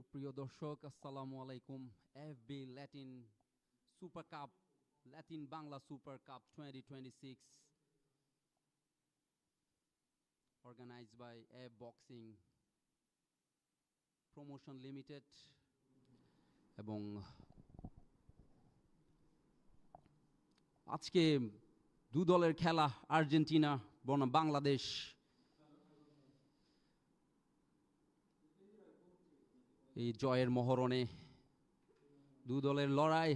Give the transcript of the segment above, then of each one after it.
সুপ্রিয় দর্শক আসসালামু আলাইকুম FB Latin super cup Latin Bangla super cup 2026 organized by F Boxing Promotion Limited এবং আজকে দু দলের খেলা আর্জেন্টিনা বনাম বাংলাদেশ এই জয়ের মহরণে দু দলের লড়াই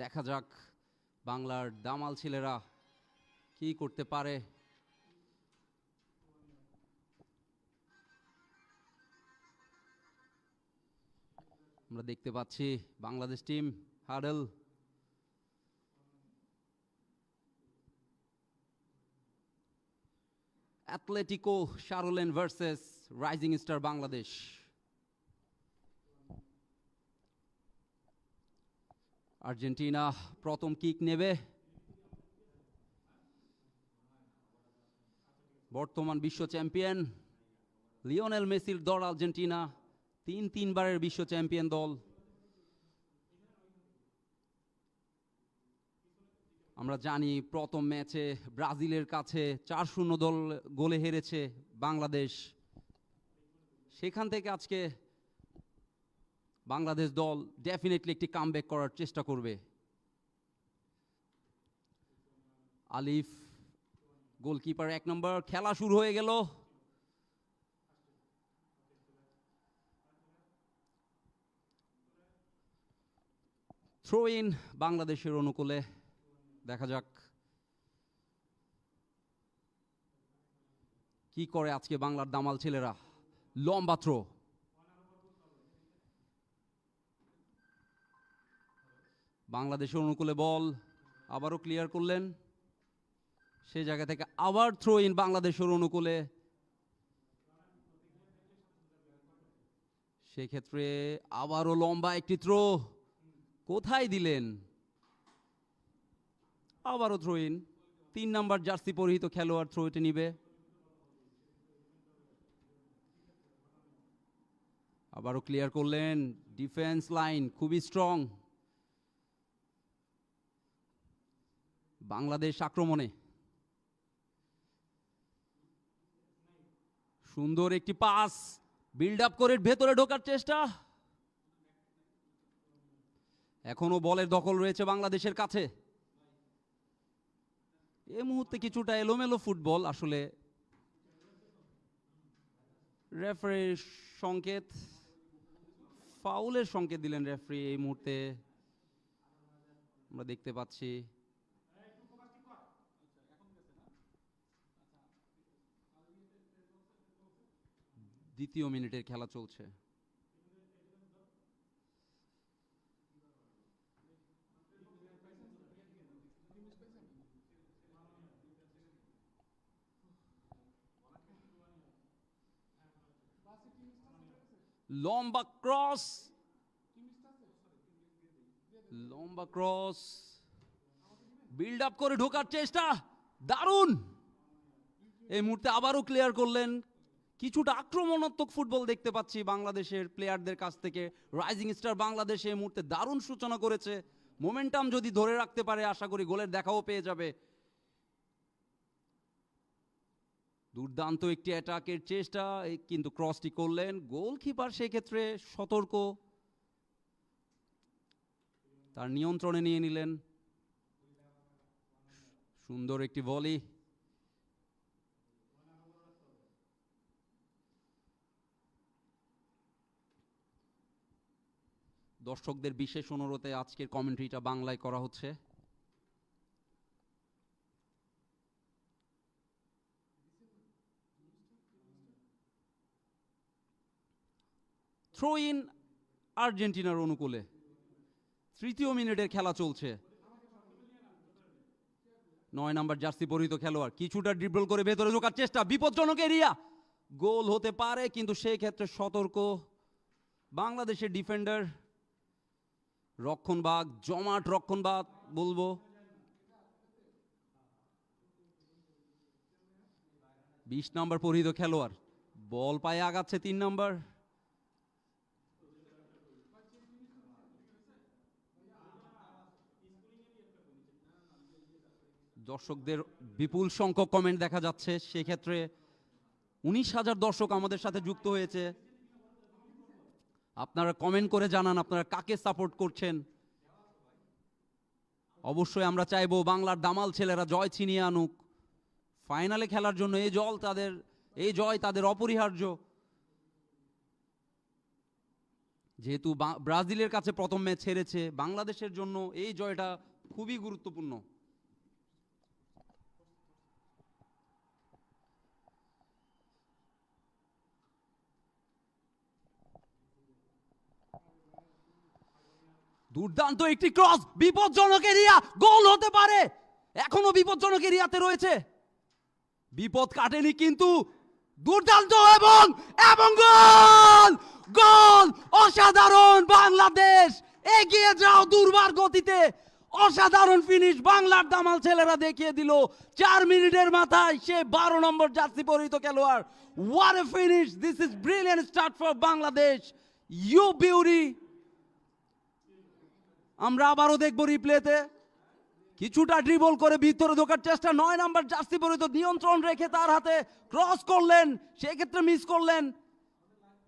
দেখা যাক বাংলার দামাল ছেলেরা কি করতে পারে আমরা দেখতে পাচ্ছি Bangladesh team huddle Atletico Charlone versus Rising star Bangladesh Argentina প্রথম কিক নেবে বর্তমান বিশ্ব চ্যাম্পিয়ন লিওনেল মেসির দল আর্জেন্টিনা তিনবারের বিশ্ব চ্যাম্পিয়ন দল আমরা জানি প্রথম ম্যাচে ব্রাজিলের কাছে 4-0 গোলে হেরেছে বাংলাদেশ সেখান থেকে আজকে বাংলাদেশ দল ডেফিনেটলি একটি কামব্যাক করার চেষ্টা করবে আলিফ গোলকিপার 1 নম্বর খেলা শুরু হয়ে গেল থ্রো ইন বাংলাদেশের অনুকূলে দেখা যাক কি করে আজকে বাংলার দামাল ছেলেরা লম্বা থ্রো বাংলাদেশের অনুকূলে বল আবারও ক্লিয়ার করলেন সেই জায়গা থেকে আবার থ্রো ইন বাংলাদেশের অনুকূলে সেক্ষেত্রে আবারও লম্বা একটি থ্রো কোথায় দিলেন আবারও থ্রো ইন 3 নাম্বার জার্সি পরিহিত খেলোয়াড় থ্রোটি নিবে আবারও ক্লিয়ার করলেন ডিফেন্স লাইন খুবই স্ট্রং বাংলাদেশ আক্রমণে সুন্দর একটি পাস বিল্ড আপ করে ভেতরে ঢোকার চেষ্টা এখনো বলের দখল রয়েছে বাংলাদেশের কাছে এই মুহূর্তে কিছুটা এলোমেলো ফুটবল আসলে রেফারির সংকেত ফাউলের সংকেত দিলেন রেফারি এই মুহূর্তে আমরা দেখতে পাচ্ছি দ্বিতীয় মিনিটের খেলা চলছে লম্বা ক্রস বিল্ড আপ করে ঢোকার চেষ্টা দারুণ এই মুহূর্তে আবারও ক্লিয়ার করলেন কিছুটা আক্রমণাত্মক ফুটবল দেখতে পাচ্ছি বাংলাদেশের প্লেয়ারদের কাছ থেকে রাইজিং স্টার বাংলাদেশ এই মুহূর্তে দারুণ সূচনা করেছে মোমেন্টাম যদি ধরে রাখতে পারে আশা করি গোলের দেখাও পেয়ে যাবে দুর্দান্ত একটি অ্যাটাকের চেষ্টা কিন্তু ক্রসটি করলেন গোলকিপার সেক্ষেত্রে সতর্ক তার নিয়ন্ত্রণে নিয়ে নিলেন সুন্দর একটি ভলি দর্শকদের বিশেষ অনুরোধে আজকের কমেন্ট্রিটা বাংলায় করা হচ্ছে থ্রো ইন আর্জেন্টিনার অনুকূলে তৃতীয় মিনিটের খেলা চলছে 9 নাম্বার জার্সি পরিহিত খেলোয়াড় কিছুটা ড্রিবল করে ভেতরে ঢোকার চেষ্টা বিপজ্জনক এরিয়া গোল হতে পারে কিন্তু সেই ক্ষেত্রে সতর্ক বাংলাদেশের ডিফেন্ডার রক্ষণভাগ জমাট রক্ষণভাগ বলবো 20 নম্বর পরিহিত খেলোয়াড় বল পায়ে আগাচ্ছে 3 নম্বর দর্শকদের বিপুল সংখ্যক কমেন্ট দেখা যাচ্ছে, সেক্ষেত্রে 19,000 দর্শক আমাদের সাথে যুক্ত হয়েছে। আপনারা কমেন্ট করে জানান আপনারা কাকে সাপোর্ট করছেন। অবশ্যই আমরা চাইবো বাংলার দামাল ছেলেরা জয় ছিনিয়ে আনুক। ফাইনালে খেলার জন্য এই জয় তাদের অপরিহার্য। যেহেতু ব্রাজিলের কাছে প্রথম ম্যাচ হেরেছে, বাংলাদেশের জন্য এই জয়টা খুবই গুরুত্বপূর্ণ। দুর্দান্ত একটি ক্রস, বিপজ্জনক এরিয়া, গোল হতে পারে, এখনো বিপজ্জনক এরিয়াতে রয়েছে। বিপদ কাটেনি কিন্তু দুর্দান্ত এবং গোল গোল অসাধারণ। বাংলাদেশ এগিয়ে যাও দুর্বার গতিতে। অসাধারণ ফিনিশ বাংলার দামাল ছেলেরা দেখিয়ে দিল 4 মিনিটের মাথায়। সে 12 নম্বর জার্সি পরিহিত খেলোয়াড়। What a finish, this is brilliant start for Bangladesh. You beauty. আমরা আবারও দেখব রিপ্লেতে। কিছুটা ড্রিবল করে ভিতরে ঢোকার চেষ্টা, 9 নম্বর জার্সি পরিহিত নিয়ন্ত্রণ রেখে তার হাতে ক্রস করলেন, সেক্ষেত্রে মিস করলেন।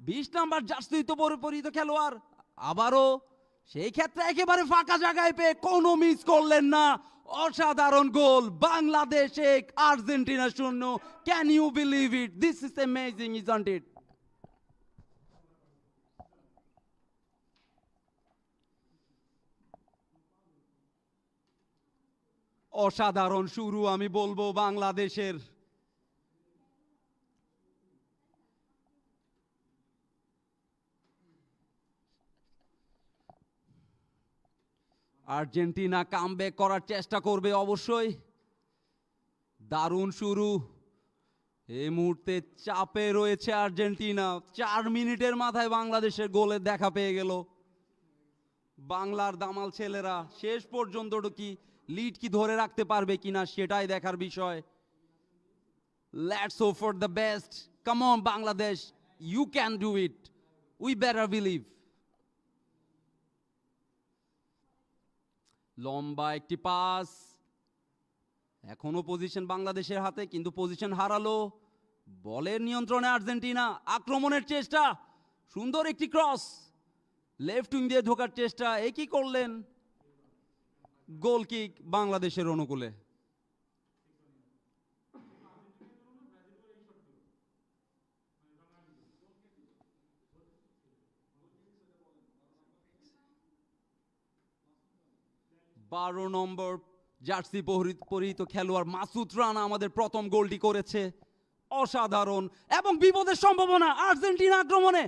20 নম্বর জার্সি পরিহিত খেলোয়াড় আবারও সেই ক্ষেত্রে একেবারে ফাঁকা জায়গায় পেয়ে কোনো মিস করলেন না। অসাধারণ গোল। Bangladesh 1 Argentina 0। Can you believe it? This is amazing, isn't it? অসাধারণ শুরু আমি বলবো বাংলাদেশের। আর্জেন্টিনা কামব্যাক করার চেষ্টা করবে অবশ্যই। দারুণ শুরু। এই মুহূর্তে চাপে রয়েছে আর্জেন্টিনা। 4 মিনিটের মাথায় বাংলাদেশের গোলের দেখা পেয়ে গেল বাংলার দামাল ছেলেরা। শেষ পর্যন্ত কি লিড কি ধরে রাখতে পারবে কিনা সেটাই দেখার বিষয়। Let's hope for the best. Come on Bangladesh, you can do it, we better believe. লম্বা একটি পাস, এখনো পজিশন বাংলাদেশের হাতে, কিন্তু পজিশন হারালো। বলের নিয়ন্ত্রণে আর্জেন্টিনা, আক্রমণের চেষ্টা, সুন্দর একটি ক্রস, লেফট উইং দিয়ে ঢোকার চেষ্টা, একই করলেন। গোল কিক বাংলাদেশের অনুকূলে। বারো নম্বর জার্সি পরিহিত খেলোয়াড় মাসুদ রানা আমাদের প্রথম গোলটি করেছে। অসাধারণ এবং বিপদের সম্ভাবনা আর্জেন্টিনা আক্রমণে।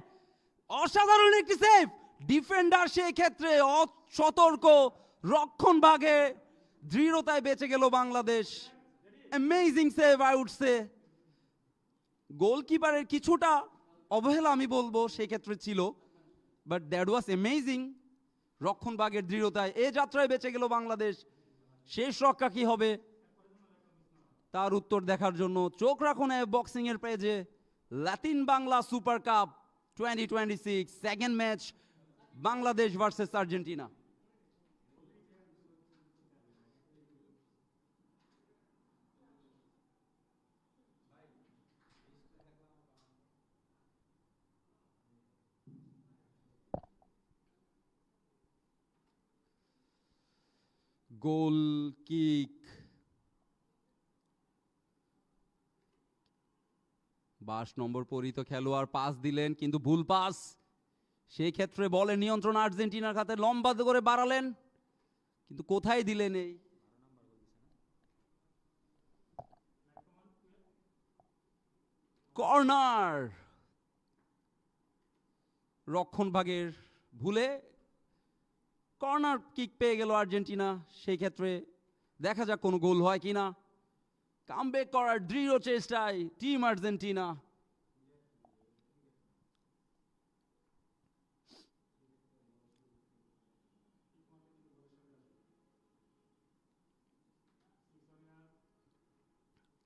অসাধারণ একটি সেভ। ডিফেন্ডার সেই ক্ষেত্রে অসতর্ক, রক্ষণ ভাগে দৃঢ়তায় বেঁচে গেল Bangladesh. Amazing save I would say. গোলকিপারের কিছুটা অবহেলা আমি বলবো সেই ক্ষেত্রে ছিল, বাট দ্যাট ওয়াজ অ্যামেজিং। রক্ষণ ভাগের দৃঢ়তায় এ যাত্রায় বেঁচে গেল বাংলাদেশ। শেষ রক্ষা কি হবে তার উত্তর দেখার জন্য চোখ রাখুন বক্সিং এর পেজে। Latin Bangla super cup 2026 second match, Bangladesh versus Argentina. গোল কিক, 22 নম্বর পরিহিত খেলোয়াড় পাস দিলেন কিন্তু ভুল পাস। সেই ক্ষেত্রে বলের নিয়ন্ত্রণ আর্জেন্টিনার হাতে, লম্বা করে বাড়ালেন কিন্তু কোথায় দিলেন। এই কর্নার, রক্ষণ ভাগের ভুলে কর্নার কিক পেয়ে গেল আর্জেন্টিনা। সেই ক্ষেত্রে দেখা যাক কোনো গোল হয় কিনা। কামব্যাক করার দৃঢ় চেষ্টায় টিম আর্জেন্টিনা।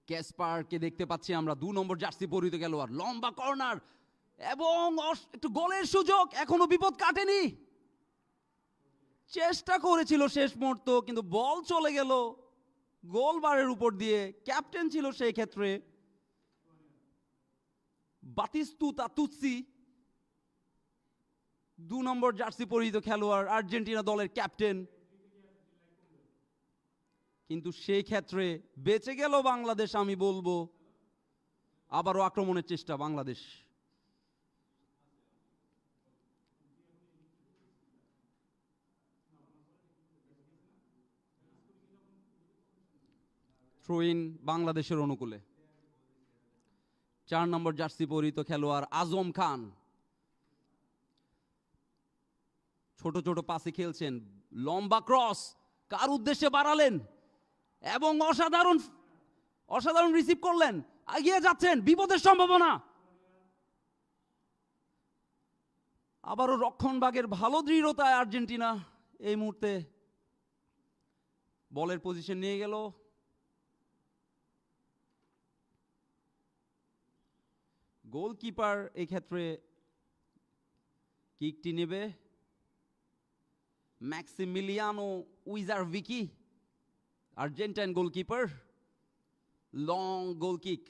ক্যাসপারকে দেখতে পাচ্ছি আমরা, 2 নম্বর জার্সি পরিহিত খেলোয়াড়, লম্বা কর্নার এবং একটু গোলের সুযোগ। এখনো বিপদ কাটেনি, চেষ্টা করেছিল শেষ মুহূর্ত কিন্তু বল চলে গেল গোলবারের উপর দিয়ে ক্যাপ্টেন ছিল সেই ক্ষেত্রে বাতিস্তুতা তুৎসি, 2 নম্বর জার্সি পরিহিত খেলোয়াড়, আর্জেন্টিনা দলের ক্যাপ্টেন। কিন্তু সেই ক্ষেত্রে বেঁচে গেল বাংলাদেশ, আমি বলবো। আবারও আক্রমণের চেষ্টা বাংলাদেশ। থ্রো ইন বাংলাদেশের অনুকূলে। 4 নম্বর জার্সি পরিহিত খেলোয়াড় আজম খান ছোট ছোট পাসে খেলছেন, লম্বা ক্রস কার উদ্দেশ্যে বাড়ালেন এবং অসাধারণ অসাধারণ রিসিভ করলেন, এগিয়ে যাচ্ছেন, বিপদের সম্ভাবনা। আবারও রক্ষণভাগের ভালো দৃঢ়তায় আর্জেন্টিনা এই মুহূর্তে বলের পজিশন নিয়ে গেল। গোলকিপার এই ক্ষেত্রে কিকটি নেবে ম্যাক্সিমিলিয়ানো উইজারভিকি, Argentine goalkeeper. Long goal kick,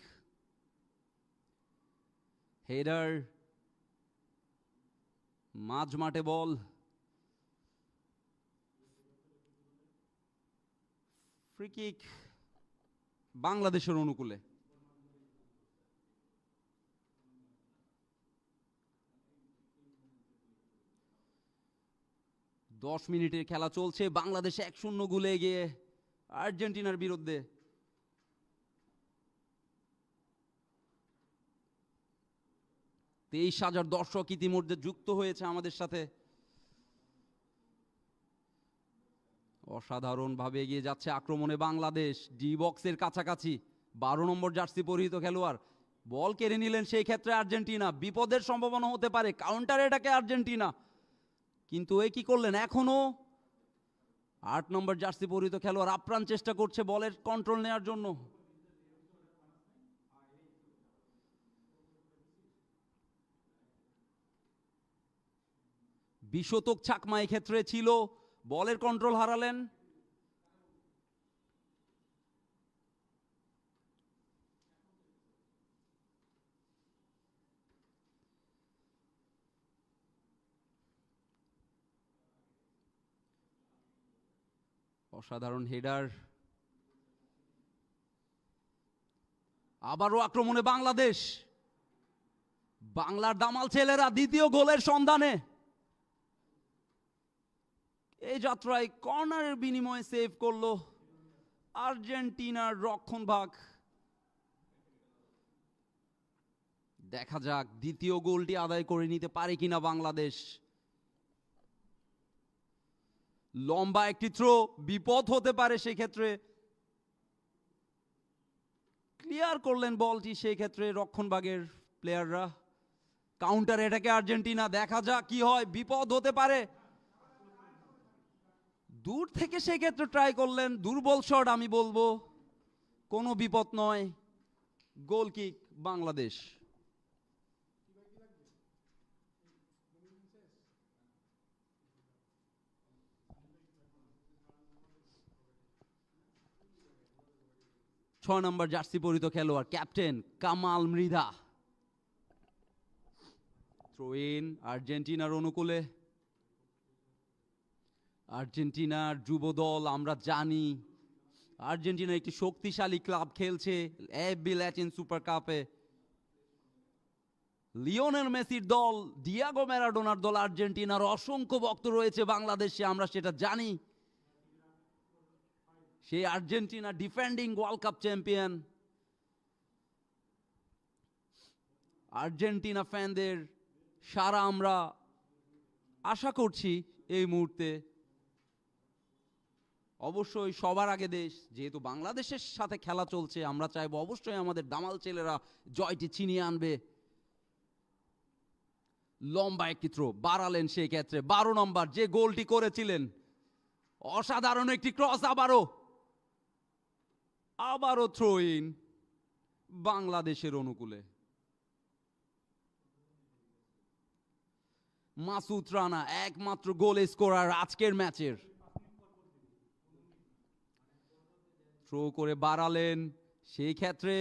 header, মাঝ মাঠে বল, ফ্রি কিক বাংলাদেশের অনুকূলে। দশ মিনিটের খেলা চলছে, বাংলাদেশ 1-0 গোলে এগিয়ে আর্জেন্টিনার বিরুদ্ধে। তেইশ হাজার দর্শক ইতিমধ্যে যুক্ত হয়েছে আমাদের সাথে। অসাধারণ ভাবে এগিয়ে যাচ্ছে আক্রমণে বাংলাদেশ, ডি বক্সের কাছাকাছি। 12 নম্বর জার্সি পরিহিত খেলোয়াড় বল কেড়ে নিলেন, সেই ক্ষেত্রে আর্জেন্টিনা, বিপদের সম্ভাবনা হতে পারে, কাউন্টার এটাকে আর্জেন্টিনা। কিন্তু এই কি করলেন, এখনো 8 নম্বর জার্সি পরিহিত খেলোয়াড় আপ্রাণ চেষ্টা করছে বলের কন্ট্রোল নেওয়ার জন্য। বিশতক চাকমা এই ক্ষেত্রে ছিল, বলের কন্ট্রোল হারালেন। অসাধারণ হেডার। আবারও আক্রমণে বাংলাদেশ, বাংলার দামাল ছেলেরা দ্বিতীয় গোলের সন্ধানে। এই যাত্রায় কর্নারের বিনিময়ে সেভ করলো আর্জেন্টিনার রক্ষণভাগ। দেখা যাক দ্বিতীয় গোলটি আদায় করে নিতে পারে কিনা বাংলাদেশ। লম্বা একটি থ্রো, বিপদ হতে পারে সেই ক্ষেত্রে। ক্লিয়ার করলেন বলটি সেই ক্ষেত্রে রক্ষণভাগের প্লেয়াররা। কাউন্টার এটাকে আর্জেন্টিনা, দেখা যাক কি হয়, বিপদ হতে পারে। দূর থেকে সেই ক্ষেত্রে ট্রাই করলেন, দুর্বল শট আমি বলবো, কোনো বিপদ নয়। Goal kick Bangladesh. ছয় নম্বর জার্সি পরিহিত খেলোয়াড় captain Kamal Mridha. Throw in আর্জেন্টিনার অনুকূলে। আর্জেন্টিনার যুব দল, আমরা জানি আর্জেন্টিনা একটি শক্তিশালী ক্লাব খেলছে এফবি ল্যাটিন সুপার কাপে। লিওনেল মেসির দল, ডিয়াগো ম্যারাডোনার দল আর্জেন্টিনার অসংখ্য ভক্ত রয়েছে বাংলাদেশে, আমরা সেটা জানি। সেই Argentina defending world cup champion. Argentina ফ্যানদের সারা আমরা আশা করছি এই মুহূর্তে। অবশ্যই সবার আগে দেশ, যেহেতু বাংলাদেশের সাথে খেলা চলছে, আমরা চাইবো অবশ্যই আমাদের দামাল ছেলেরা জয়টি ছিনিয়ে আনবে। লম্বা একটি থ্রো বাড়ালেন সেই ক্ষেত্রে 12 নম্বর যে গোলটি করেছিলেন, অসাধারণ একটি ক্রস। আবারও থ্রো ইন বাংলাদেশের অনুকূলে। মাসুদ রানা একমাত্র গোল স্কোরার আজকের ম্যাচের। থ্রো করে বাড়ালেন, সেই ক্ষেত্রে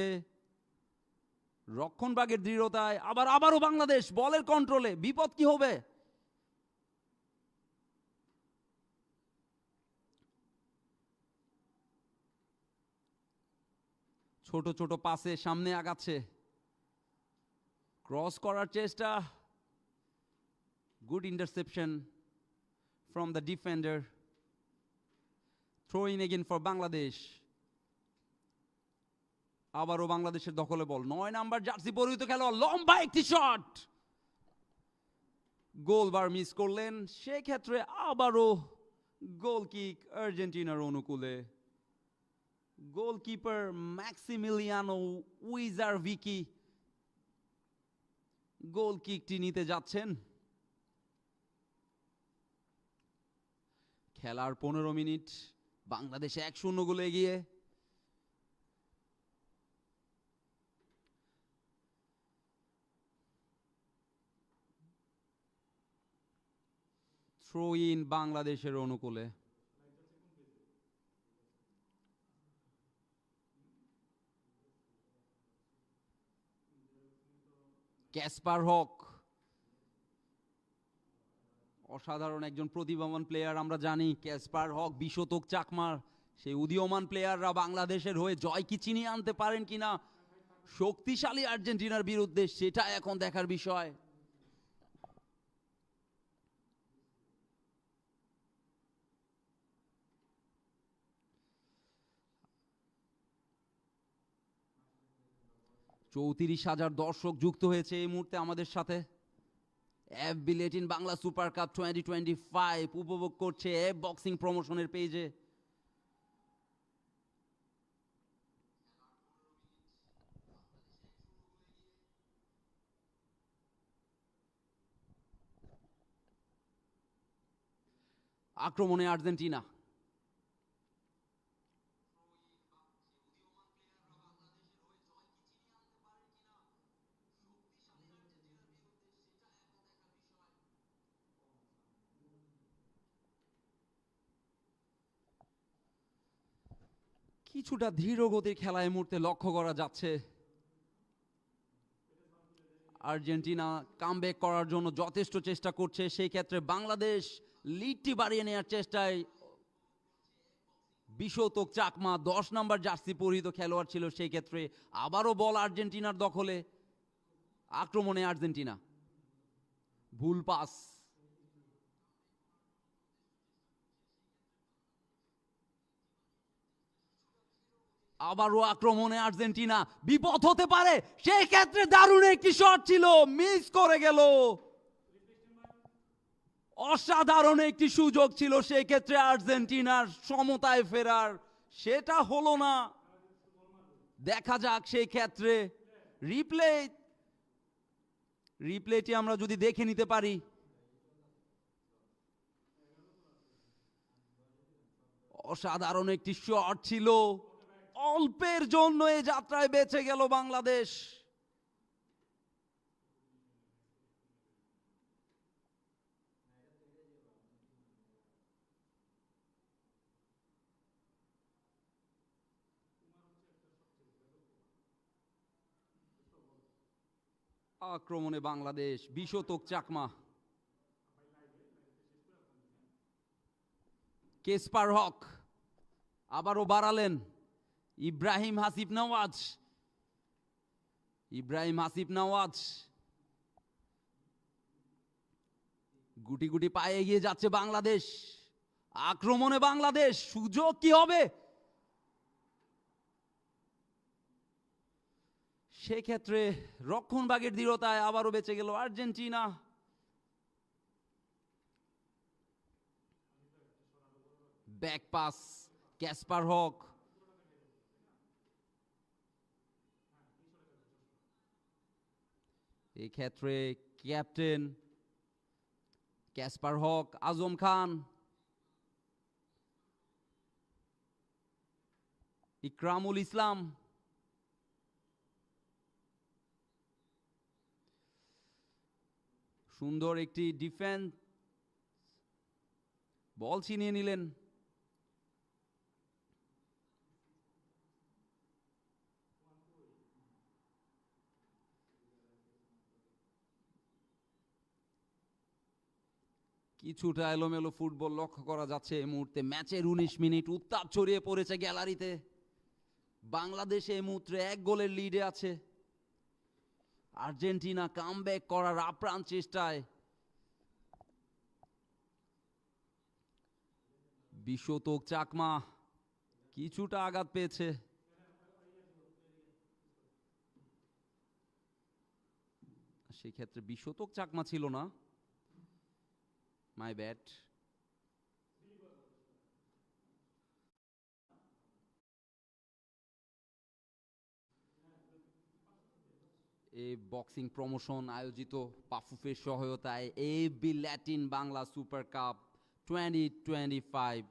রক্ষণভাগের দৃঢ়তায় আবারও বাংলাদেশ বলের কন্ট্রোলে, বিপদ কি হবে? ছোট ছোট পাসে সামনে আগাচ্ছে, ক্রস করার চেষ্টা, good interception from the defender, throwing again for Bangladesh. আবারও বাংলাদেশের দখলে বল, 9 নাম্বার জার্সি পরিহিত খেলোয়াড়, লম্বা একটি শট, গোলবার মিস করলেন, সেক্ষেত্রে আবারও গোল কিক আর্জেন্টিনার অনুকূলে। গোলকিপার ম্যাক্সিমিলিয়ানো উইজারভিকি গোল কিকটি নিতে যাচ্ছেন। খেলার 15 মিনিট, বাংলাদেশ 1-0 গোলে এগিয়ে। থ্রো ইন বাংলাদেশের অনুকূলে। ক্যাসপার হক অসাধারণ একজন প্রতিভাবান প্লেয়ার, আমরা জানি ক্যাসপার হক 20 শতক চাকমার সেই উদীয়মান প্লেয়াররা বাংলাদেশের হয়ে জয় কি চিনিয়ে আনতে পারেন কিনা শক্তিশালী আর্জেন্টিনার বিরুদ্ধে, সেটা এখন দেখার বিষয়। $34,000 দর্শক যুক্ত হয়েছে এই মুহূর্তে আমাদের সাথে। FB Latin Bangla super cup 2025 উপভোগ করছে এফ বক্সিং প্রমোশনের পেজে। আক্রমণে আর্জেন্টিনা, কিছুটা ধীর গতির খেলা এই মুহূর্তে লক্ষ্য করা যাচ্ছে। আর্জেন্টিনা কামব্যাক করার জন্য যথেষ্ট চেষ্টা করছে, সেই ক্ষেত্রে বাংলাদেশ লিডটি বাড়িয়ে নেওয়ার চেষ্টায়। 20 শতক চাকমা 10 নাম্বার জার্সি পরিহিত খেলোয়াড় ছিল, সেই ক্ষেত্রে আবারও বল আর্জেন্টিনার দখলে। আক্রমণে আর্জেন্টিনা, ভুল পাস, আবারও আক্রমণে আর্জেন্টিনা, বিপদ হতে পারে, সেই ক্ষেত্রে দারুণ একটি শট ছিল, মিস করে গেল। অসাধারণ একটি সুযোগ ছিল সেই ক্ষেত্রে আর্জেন্টিনার সমতায় ফেরার, সেটা হলো না। দেখা যাক সেই ক্ষেত্রে রিপ্লেটি আমরা যদি দেখে নিতে পারি। অসাধারণ একটি শট ছিল, অল্পের জন্য এই যাত্রায় বেঁচে গেল বাংলাদেশ। আক্রমণে বাংলাদেশ, 20 শতক চাকমা, কেসপার হক আবারও বাড়ালেন, ইব্রাহিম হাসিব নওয়াজ গুটি গুটি পায়ে এগিয়ে যাচ্ছে বাংলাদেশ। আক্রমণে বাংলাদেশ, সুযোগ কি হবে? সেক্ষেত্রে রক্ষণভাগের দৃঢ়তায় আবারও বেঁচে গেল আর্জেন্টিনা। ব্যাক পাস, ক্যাসপার হক, এই ক্ষেত্রে ক্যাপ্টেন ক্যাসপার হক, আজম খান, ইকরামুল ইসলাম, সুন্দর একটি ডিফেন্স, বল ছিনিয়ে নিলেন। কিছুটা এলোমেলো ফুটবল লক্ষ্য করা যাচ্ছে এই মুহূর্তে। ম্যাচের 19 মিনিট, উত্তাপ ছড়িয়ে পড়েছে গ্যালারিতে। বাংলাদেশ এই মুহূর্তে 1 গোলের লিডে আছে। আর্জেন্টিনা কামব্যাক করার আপ্রাণ চেষ্টায়। বিশ্বতোক চাকমা কিছুটা আঘাত পেয়েছে। সেক্ষেত্রে বিশ্বতোক চাকমা ছিল না, মাই ব্যাড। এই বক্সিং প্রমোশন আয়োজিত পাফুফের সহায়তায় AB Latin Bangla super cup 2025।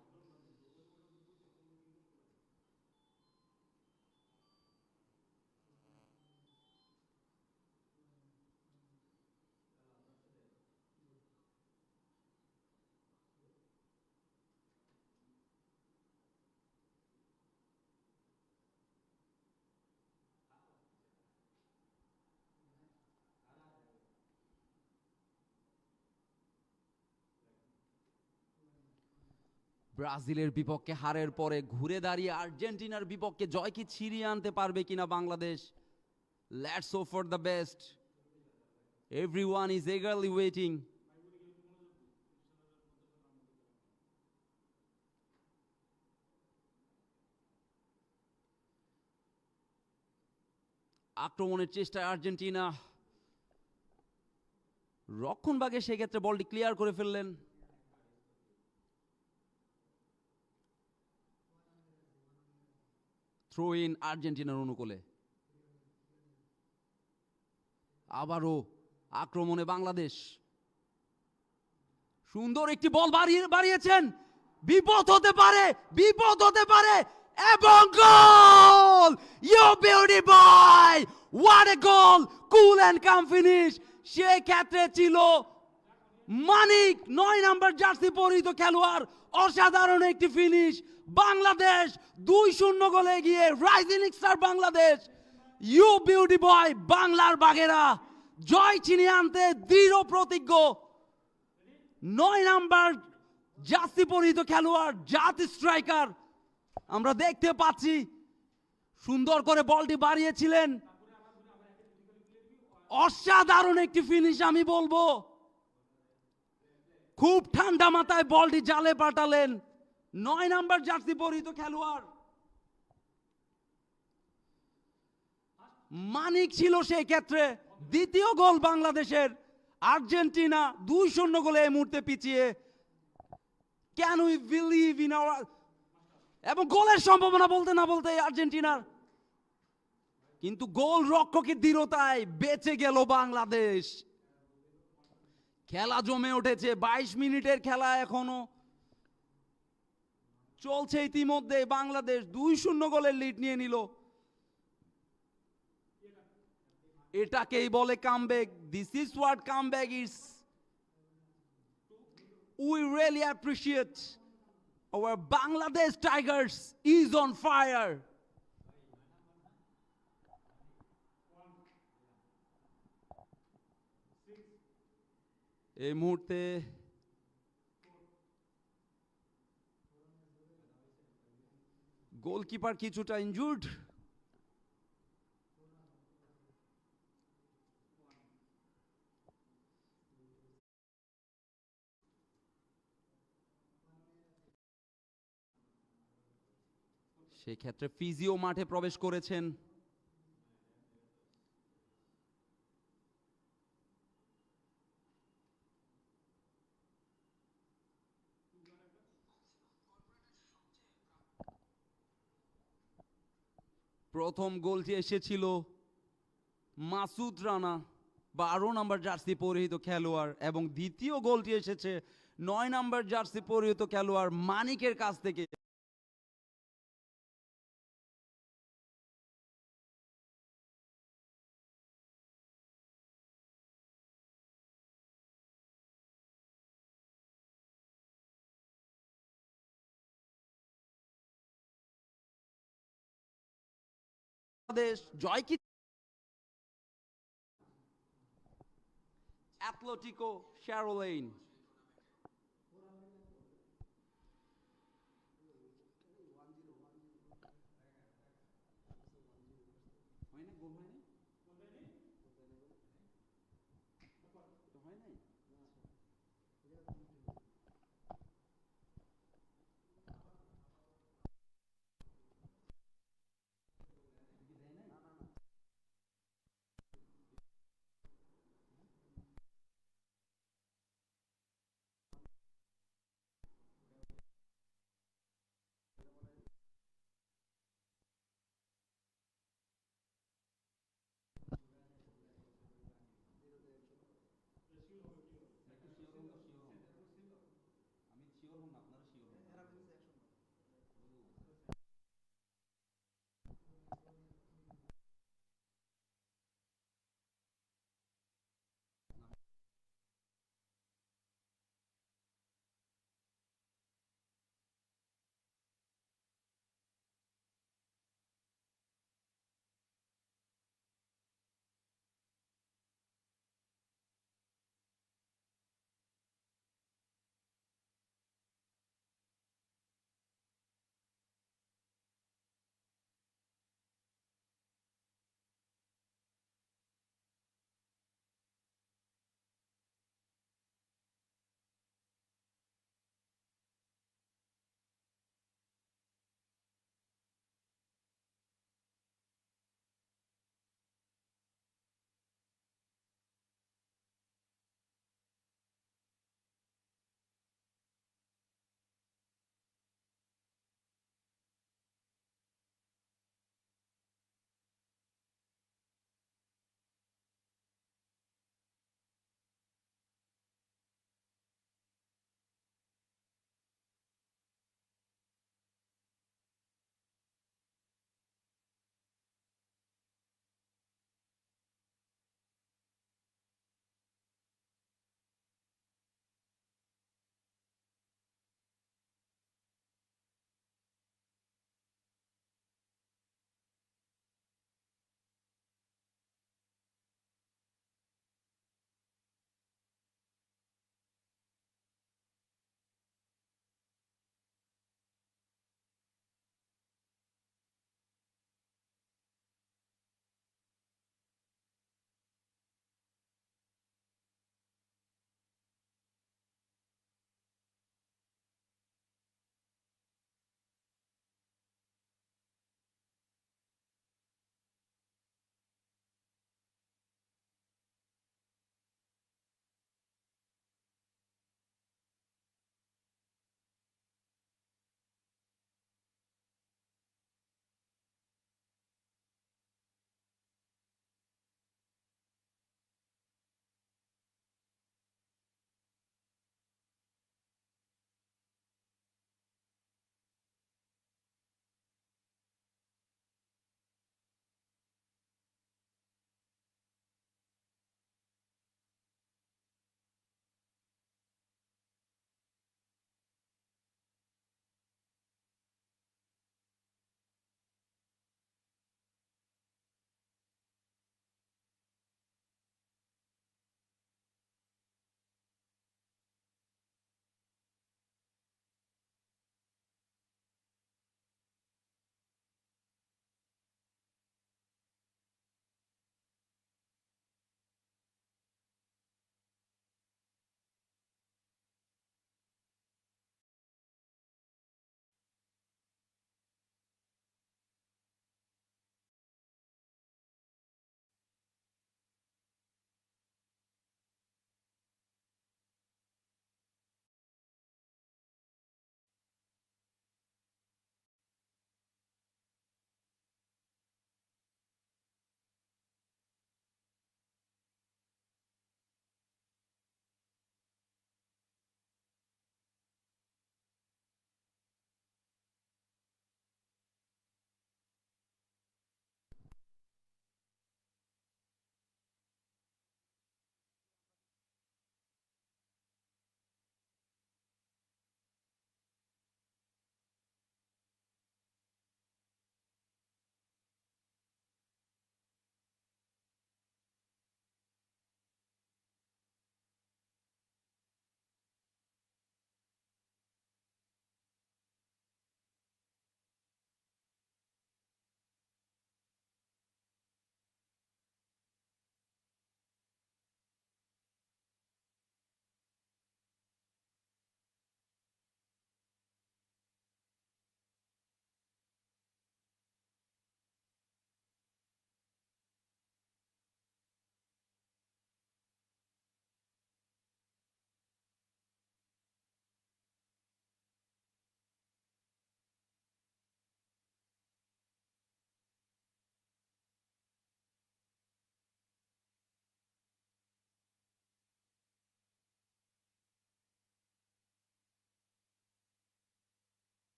ব্রাজিলের বিপক্ষে হারের পরে ঘুরে দাঁড়িয়ে আর্জেন্টিনার বিপক্ষে জয় কি ছিনিয়ে আনতে পারবে কিনা Bangladesh? Let's hope for the best. Everyone is eagerly waiting. আক্রমণের চেষ্টায় আর্জেন্টিনা, রক্ষণভাগে সেক্ষেত্রে বলটি ক্লিয়ার করে ফেললেন। থ্রো ইন আর্জেন্টিনার অনুকূলে। আবারও আক্রমণে বাংলাদেশ। সুন্দর একটি বল বাড়িয়েছেন, বিপদ হতে পারে, বিপদ হতে পারে, এবং goal! You beauty boy, what a goal! Cool and calm finish. সেই ক্ষেত্রে ছিল মানিক, 9 নাম্বার জার্সি পরিহিত খেলোয়াড়। অসাধারণ একটি ফিনিশ। বাংলাদেশ 2-0 গোলে এগিয়ে। Rising star Bangladesh, you beauty boy, বাংলার বাঘেরা জয় ছিনিয়ে আনতে দৃঢ় প্রতিজ্ঞ। 9 নাম্বার জার্সি পরিহিত খেলোয়াড়, জাত স্ট্রাইকার আমরা দেখতে পাচ্ছি। সুন্দর করে বলটি বাড়িয়েছিলেন। অসাধারণ একটি ফিনিশ আমি বলবো। খুব ঠান্ডা মাথায় বলটি জালে পাঠালেন 9 নাম্বার জার্সি পরিহিত খেলোয়াড়। মানিক ছিল সেই ক্ষেত্রে। দ্বিতীয় গোল বাংলাদেশের। আর্জেন্টিনা 2-0 গোলে এই মুহূর্তে পিছিয়ে। Can we believe in our, এবং গোলের সম্ভাবনা বলতে না বলতে আর্জেন্টিনার, কিন্তু গোল রক্ষকের দৃঢ়তায় বেঁচে গেল বাংলাদেশ। খেলা জমে উঠেছে। 22 মিনিটের খেলা এখনো চলছে। ইতিমধ্যে বাংলাদেশ 2-0 গোলের লিড নিয়ে নিল। এটাকেই বলে comeback. This is what comeback is. We really appreciate our Bangladesh tigers is on fire. এই মুহূর্তে গোলকিপার কিছুটা ইনজুর্ড। সেক্ষেত্রে ফিজিও মাঠে প্রবেশ করেছেন। প্রথম গোলটি এসেছিল মাসুদ রানা, 12 নাম্বার জার্সি পরিহিত খেলোয়াড়, এবং দ্বিতীয় গোলটি এসেছে 9 নাম্বার জার্সি পরিহিত খেলোয়াড় মানিকের কাছ থেকে। বাংলাদেশ জয় কি অ্যাথলেটিকো শ্যারোলেইন।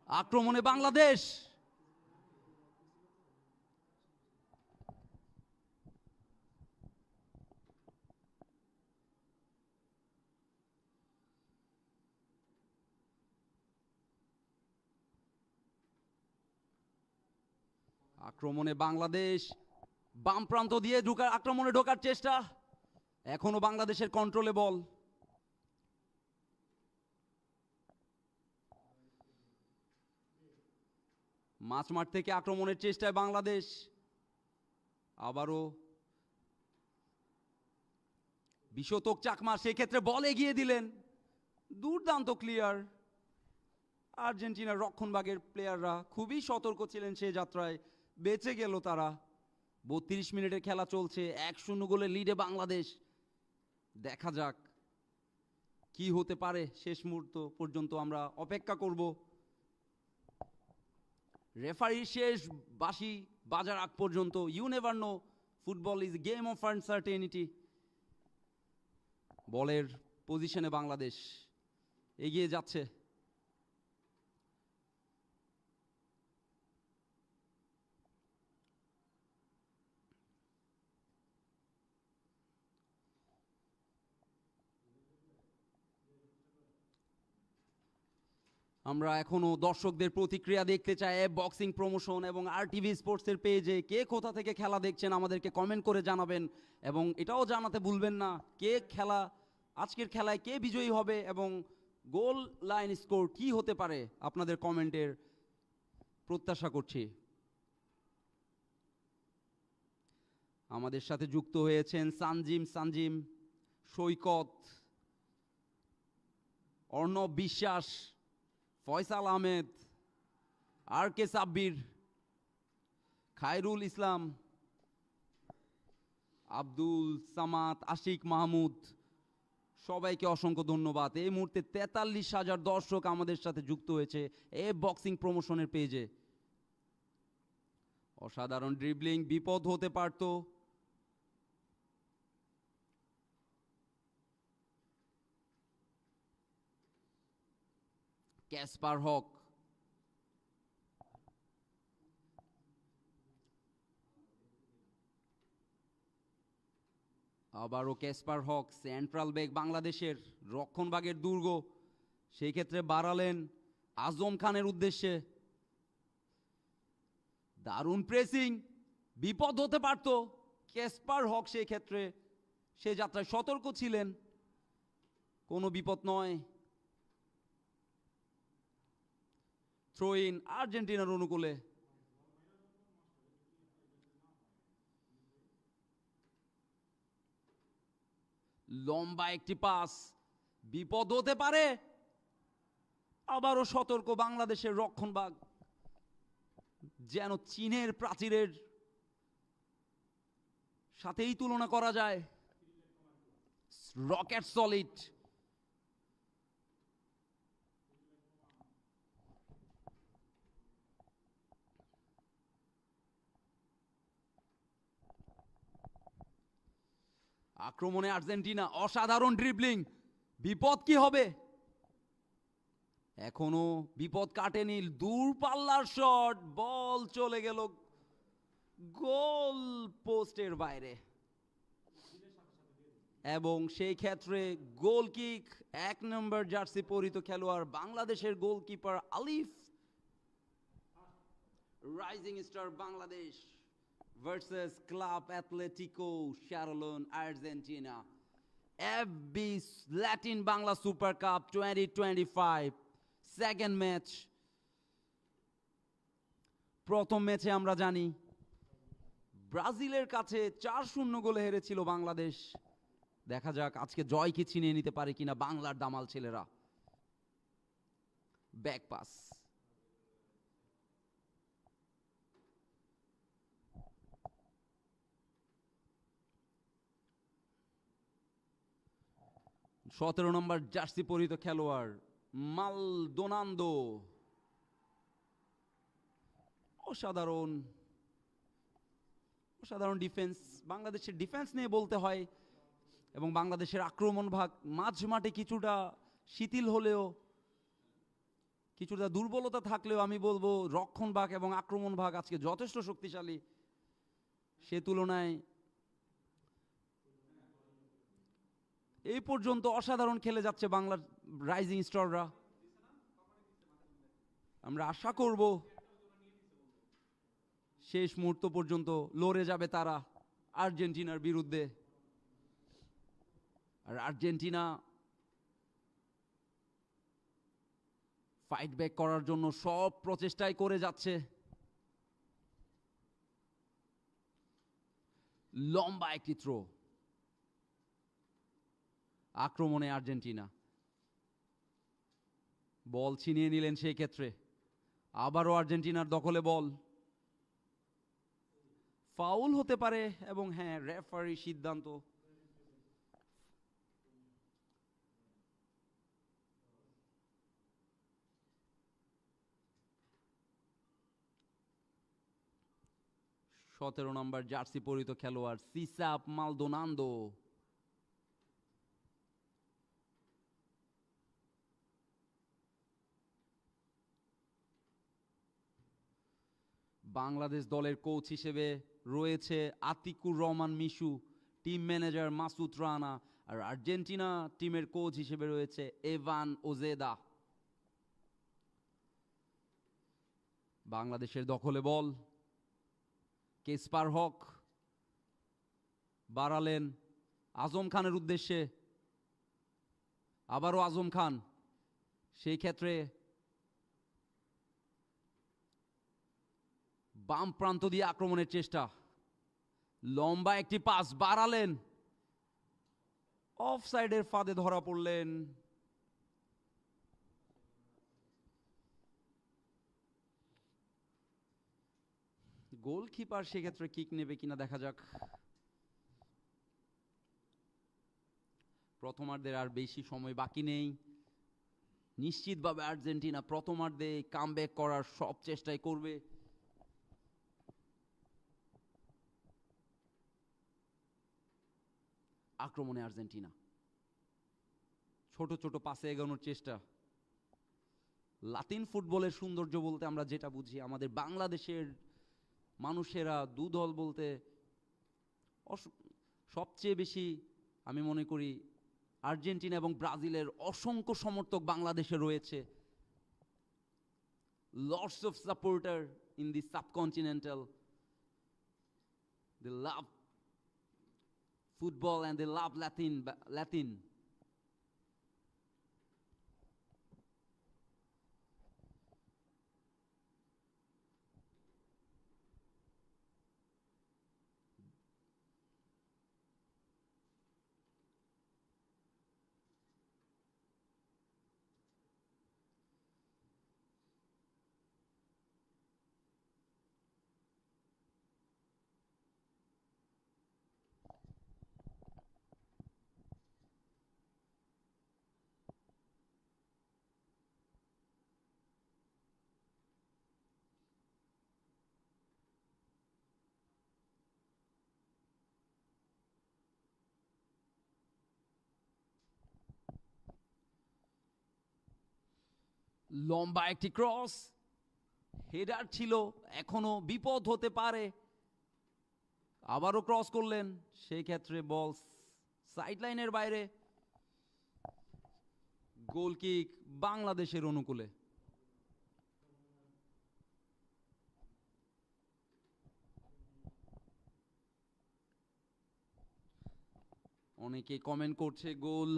আক্রমণে বাংলাদেশ, আক্রমণে বাংলাদেশ, বাম প্রান্ত দিয়ে আক্রমণে ঢোকার চেষ্টা, এখনো বাংলাদেশের কন্ট্রোলে বল। মাঝমাঠ থেকে আক্রমণের চেষ্টায় বাংলাদেশ, আবারও বিশতক চাকমা সেক্ষেত্রে বল এগিয়ে দিলেন, দুর্দান্ত ক্লিয়ার। আর্জেন্টিনার রক্ষণভাগের প্লেয়াররা খুবই সতর্ক ছিলেন সে যাত্রায়, বেঁচে গেল তারা। 32 মিনিটের খেলা চলছে, 1-0 গোলে লিডে বাংলাদেশ। দেখা যাক কি হতে পারে, শেষ মুহূর্ত পর্যন্ত আমরা অপেক্ষা করব। রেফারির শেষ বাঁশি বাজার আগ পর্যন্ত, you never know, football is game of uncertainty. বলের পজিশনে বাংলাদেশ এগিয়ে যাচ্ছে। আমরা এখনো দর্শকদের প্রতিক্রিয়া দেখতে চাই বক্সিং প্রমোশন এবং RTV স্পোর্টসের পেজে। কে কোথা থেকে খেলা দেখছেন আমাদেরকে কমেন্ট করে জানাবেন, এবং এটাও জানাতে ভুলবেন না আজকের খেলায় কে বিজয়ী হবে এবং গোল লাইন স্কোর কি হতে পারে। আপনাদের কমেন্টের প্রত্যাশা করছি। আমাদের সাথে যুক্ত হয়েছেন সানজিম, সৈকত, অর্ণব বিশ্বাস, ফয়সাল আহমেদ, RK সাব্বির, খায়রুল ইসলাম, আব্দুল সামাদ, আশিক মাহমুদ, সবাইকে অসংখ্য ধন্যবাদ। এই মুহূর্তে 43,000 দর্শক আমাদের সাথে যুক্ত হয়েছে এই বক্সিং প্রমোশনের পেজে। অসাধারণ ড্রিবলিং, বিপদ হতে পারত। ক্যাসপার হক, আবারও ক্যাসপার হক, সেন্ট্রাল ব্যাক বাংলাদেশের রক্ষণভাগের দুর্গ, সেই ক্ষেত্রে বাড়ালেন আজম খানের উদ্দেশ্যে। দারুণ প্রেসিং, বিপদ হতে পারত। ক্যাসপার হক সেই ক্ষেত্রে সে যাত্রায় সতর্ক ছিলেন, কোনো বিপদ নয়। থ্রো ইন আর্জেন্টিনার অনুকূলে। লম্বা একটি পাস, বিপদ হতে পারে। আবারও সতর্ক বাংলাদেশের রক্ষণভাগ, যেন চীনের প্রাচীরের সাথেই তুলনা করা যায়। Rocket solid. আক্রমণে আর্জেন্টিনা, অসাধারণ ড্রিবলিং, বিপদ কি হবে? এখনো বিপদ কাটেনি। দূরপাল্লার শট, বল চলে গেল গোল পোস্টের বাইরে, এবং সেই ক্ষেত্রে গোল কিক। 1 নম্বর জার্সি পরিহিত খেলোয়াড় বাংলাদেশের goalkeeper Alif, Rising star Bangladesh versus club Atletico Charlone Argentina, FB Latin Bangla super cup 2025 second match. প্রথম ম্যাচে আমরা জানি ব্রাজিলের কাছে 4-0 গোলে হেরেছিল বাংলাদেশ। দেখা যাক আজকে জয় কি ছিনিয়ে নিতে পারে কিনা বাংলার দামাল ছেলেরা। ব্যাক পাস, সতেরো নম্বর জার্সি পরিহিত খেলোয়াড় মালদোনান্দো, অসাধারণ অসাধারণ ডিফেন্স। বাংলাদেশের ডিফেন্স নিয়ে বলতে হয়, এবং বাংলাদেশের আক্রমণ ভাগ মাঝ মাঠে কিছুটা শিথিল হলেও কিছুটা দুর্বলতা থাকলেও আমি বলবো রক্ষণ ভাগ এবং আক্রমণ ভাগ আজকে যথেষ্ট শক্তিশালী। সে তুলনায় এই পর্যন্ত অসাধারণ খেলে যাচ্ছে বাংলার রাইজিং স্টাররা। আমরা আশা করব শেষ মুহূর্ত পর্যন্ত লড়ে যাবে তারা আর্জেন্টিনার বিরুদ্ধে। আর আর্জেন্টিনা ফাইট ব্যাক করার জন্য সব প্রচেষ্টাই করে যাচ্ছে। লম্বা একটি থ্রো, আক্রমণে আর্জেন্টিনা বল ছিনিয়ে নিলেন। সেই ক্ষেত্রে আবারও আর্জেন্টিনার দখলে বল, ফাউল হতে পারে এবং হ্যাঁ রেফারি সিদ্ধান্ত। সতেরো নম্বর জার্সি পরিহিত খেলোয়াড় সিসাপ মালদোনান্দো। বাংলাদেশ দলের কোচ হিসেবে রয়েছে আতিকুর রহমান মিশু, টিম ম্যানেজার মাসুদ রানা, আর আর্জেন্টিনা টিমের কোচ হিসেবে রয়েছে এভান ওজেদা। বাংলাদেশের দখলে বল, কেসপার হক বাড়ালেন আজম খানের উদ্দেশ্যে, আবারও আজম খান। সেই ক্ষেত্রে বাম প্রান্ত দিয়ে আক্রমণের চেষ্টা, লম্বা একটি পাস বাড়ালেন, অফ সাইডের ফাঁদে ধরা পড়লেন। গোলকিপার সেক্ষেত্রে কিক নেবে কিনা দেখা যাক। প্রথমার্ধের আর বেশি সময় বাকি নেই। নিশ্চিতভাবে আর্জেন্টিনা প্রথমার্ধে কামব্যাক করার সব চেষ্টাই করবে। আক্রমণে আর্জেন্টিনা ছোট ছোট পাসে এগোনোর চেষ্টা। লাতিন ফুটবলের সৌন্দর্য বলতে আমরা যেটা বুঝি, আমাদের বাংলাদেশের মানুষেরা দুদল বলতে সবচেয়ে বেশি আমি মনে করি আর্জেন্টিনা এবং ব্রাজিলের অসংখ্য সমর্থক বাংলাদেশে রয়েছে। Lots of supporter in the subcontinental, they love football and they love Latin. লম্বা একটি ক্রস, হেডার ছিল, এখনো বিপদ হতে পারে। আবারও ক্রস করলেন, সেই ক্ষেত্রে বল সাইড লাইনের বাইরে। গোল কিক বাংলাদেশের অনুকূলে। অনেকে কমেন্ট করছে গোল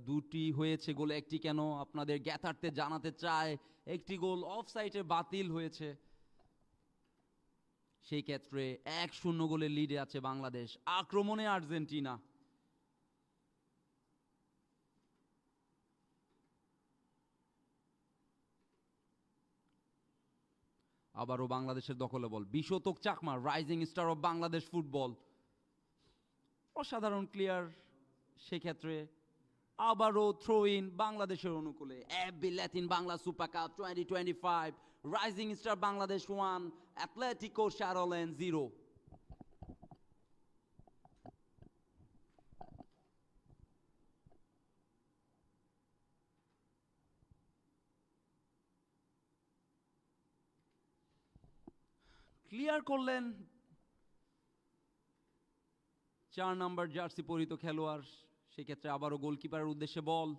দুটি হয়েছে, গোল একটি কেন? আপনাদের জ্ঞাতার্থে জানাতে চায় একটি গোল অফ সাইডে বাতিল হয়েছে। সেই ক্ষেত্রে 1-0 গোলের লিডে আছে বাংলাদেশ। আক্রমণে আর্জেন্টিনা। আবারও বাংলাদেশের দখলে ball, Bishtak Chakma, Rising Star of Bangladesh football, অসাধারণ ক্লিয়ার। সেক্ষেত্রে আবারও থ্রো ইন বাংলাদেশের অনুকূলে। FB Latin Bangla super cup 2025, Rising star Bangladesh 1, Atletico Charlone 0। Clear করলেন 4 নাম্বার জার্সি পরিহিত খেলোয়াড়, সেক্ষেত্রে আবারও গোলকিপারের উদ্দেশ্যে বল।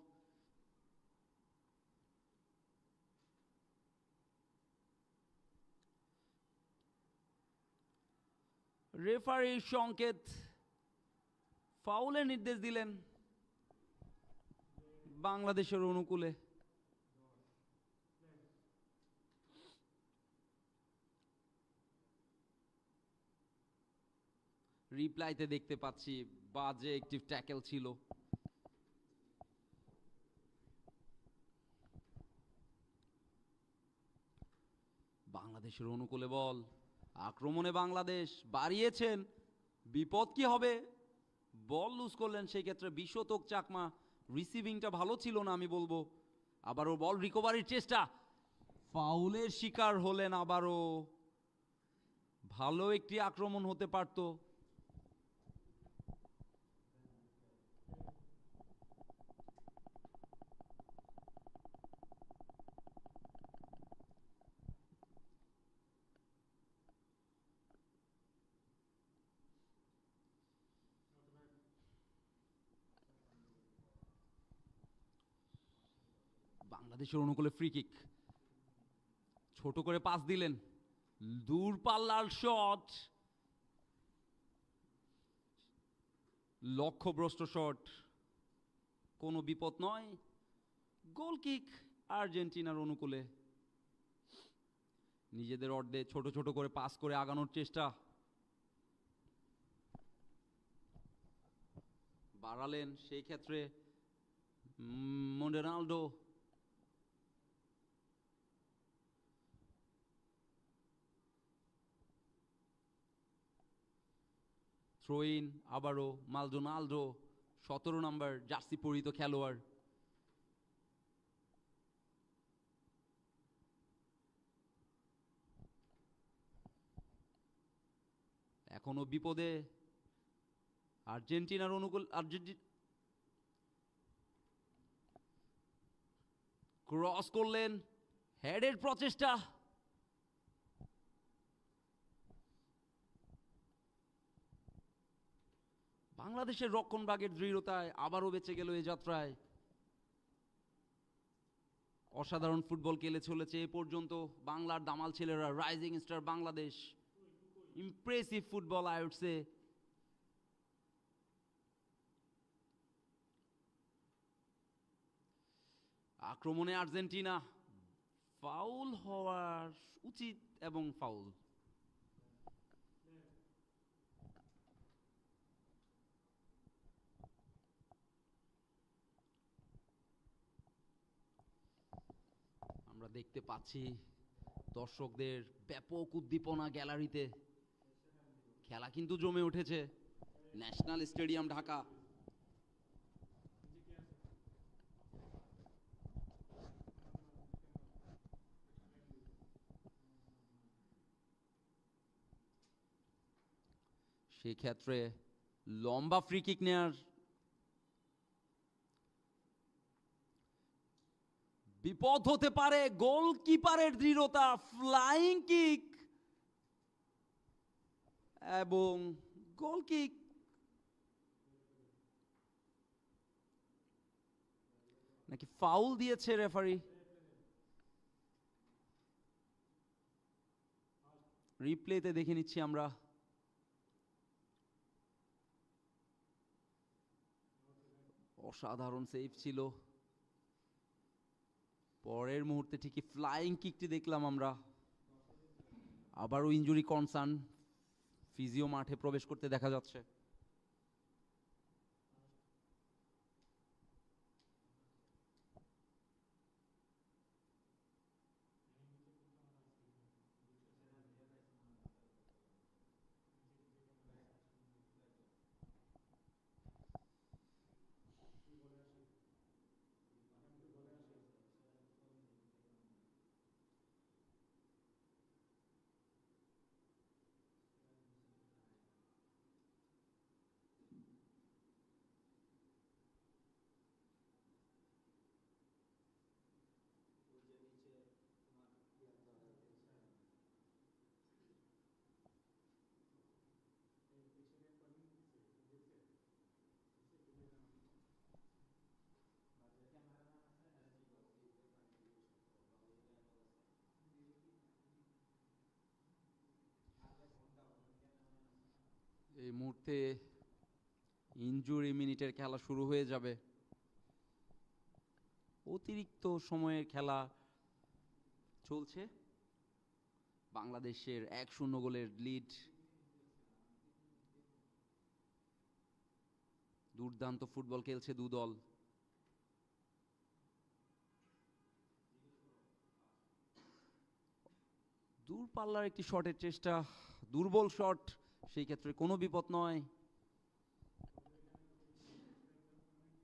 রেফারির সংকেত, ফাউলের নির্দেশ দিলেন বাংলাদেশের অনুকূলে। রিপ্লাইতে দেখতে পাচ্ছি বাজে একটি ট্যাকেল ছিল। বাংলাদেশের অনুকূলে বল, আক্রমণে বাংলাদেশ বাড়িয়েছেন, বিপদ কি হবে, বল লুজ করলেন, সেই ক্ষেত্রে বিশ্বতোক চাকমা। রিসিভিংটা ভালো ছিল না আমি বলবো। আবারও বল রিকভারির চেষ্টা, ফাউলের শিকার হলেন আবারও। ভালো একটি আক্রমণ হতে পারত। বাংলাদেশের অনুকূলে ফ্রি কিক, ছোট করে পাস দিলেন, দূরপাল্লার শট, লক্ষ্যভ্রষ্ট শট, কোনো বিপদ নয়। গোল কিক আর্জেন্টিনার অনুকূলে। নিজেদের অর্ধে ছোট ছোট করে পাস করে আগানোর চেষ্টা, বাড়ালেন, সেই ক্ষেত্রে রোনাল্ডো। থ্রো ইন, আবারও মালদোনাল্ডো, 17 নম্বর জার্সি পরিহিত খেলোয়াড়। এখনো বিপদে আর্জেন্টিনার অনুকূল। ক্রস করলেন, হেডের প্রচেষ্টা, বাংলাদেশের রক্ষণভাগের দৃঢ়তায় আবারও বেঁচে গেল এই যাত্রায়। অসাধারণ ফুটবল খেলে চলেছে এ পর্যন্ত বাংলার দামাল ছেলেরা, rising star Bangladesh. Impressive football I would say. আক্রমণে আর্জেন্টিনা, ফাউল হওয়ার উচিত এবং ফাউল। আমরা দেখতে পাচ্ছি দর্শকদের ব্যাপক উদ্দীপনা গ্যালারিতে। খেলা কিন্তু জমে উঠেছে ন্যাশনাল স্টেডিয়াম ঢাকা। সেই ক্ষেত্রে লম্বা ফ্রি কিক নেয়ার বিপদ হতে পারে। গোলকিপারের দৃঢ়তা, ফ্লাইং কিক এবং গোল কিক। নাকি ফাউল দিয়েছে রেফারি? রিপ্লেতে দেখে নিচ্ছি আমরা। অসাধারণ সেভ ছিল। পরের মুহূর্তে ঠিকই ফ্লাইং কিকটি দেখলাম আমরা। আবারও ইনজুরি কনসার্ন, ফিজিও মাঠে প্রবেশ করতে দেখা যাচ্ছে। এই মুহূর্তে ইনজুরি মিনিটের খেলা শুরু হয়ে যাবে। অতিরিক্ত সময়ের খেলা চলছে। বাংলাদেশের 1-0 গোলের লিড। দুর্দান্ত ফুটবল খেলছে দু দল। দূরপাল্লার একটি শটের চেষ্টা, দুর্বল শট, সেই ক্ষেত্রে কোনো বিপদ নয়।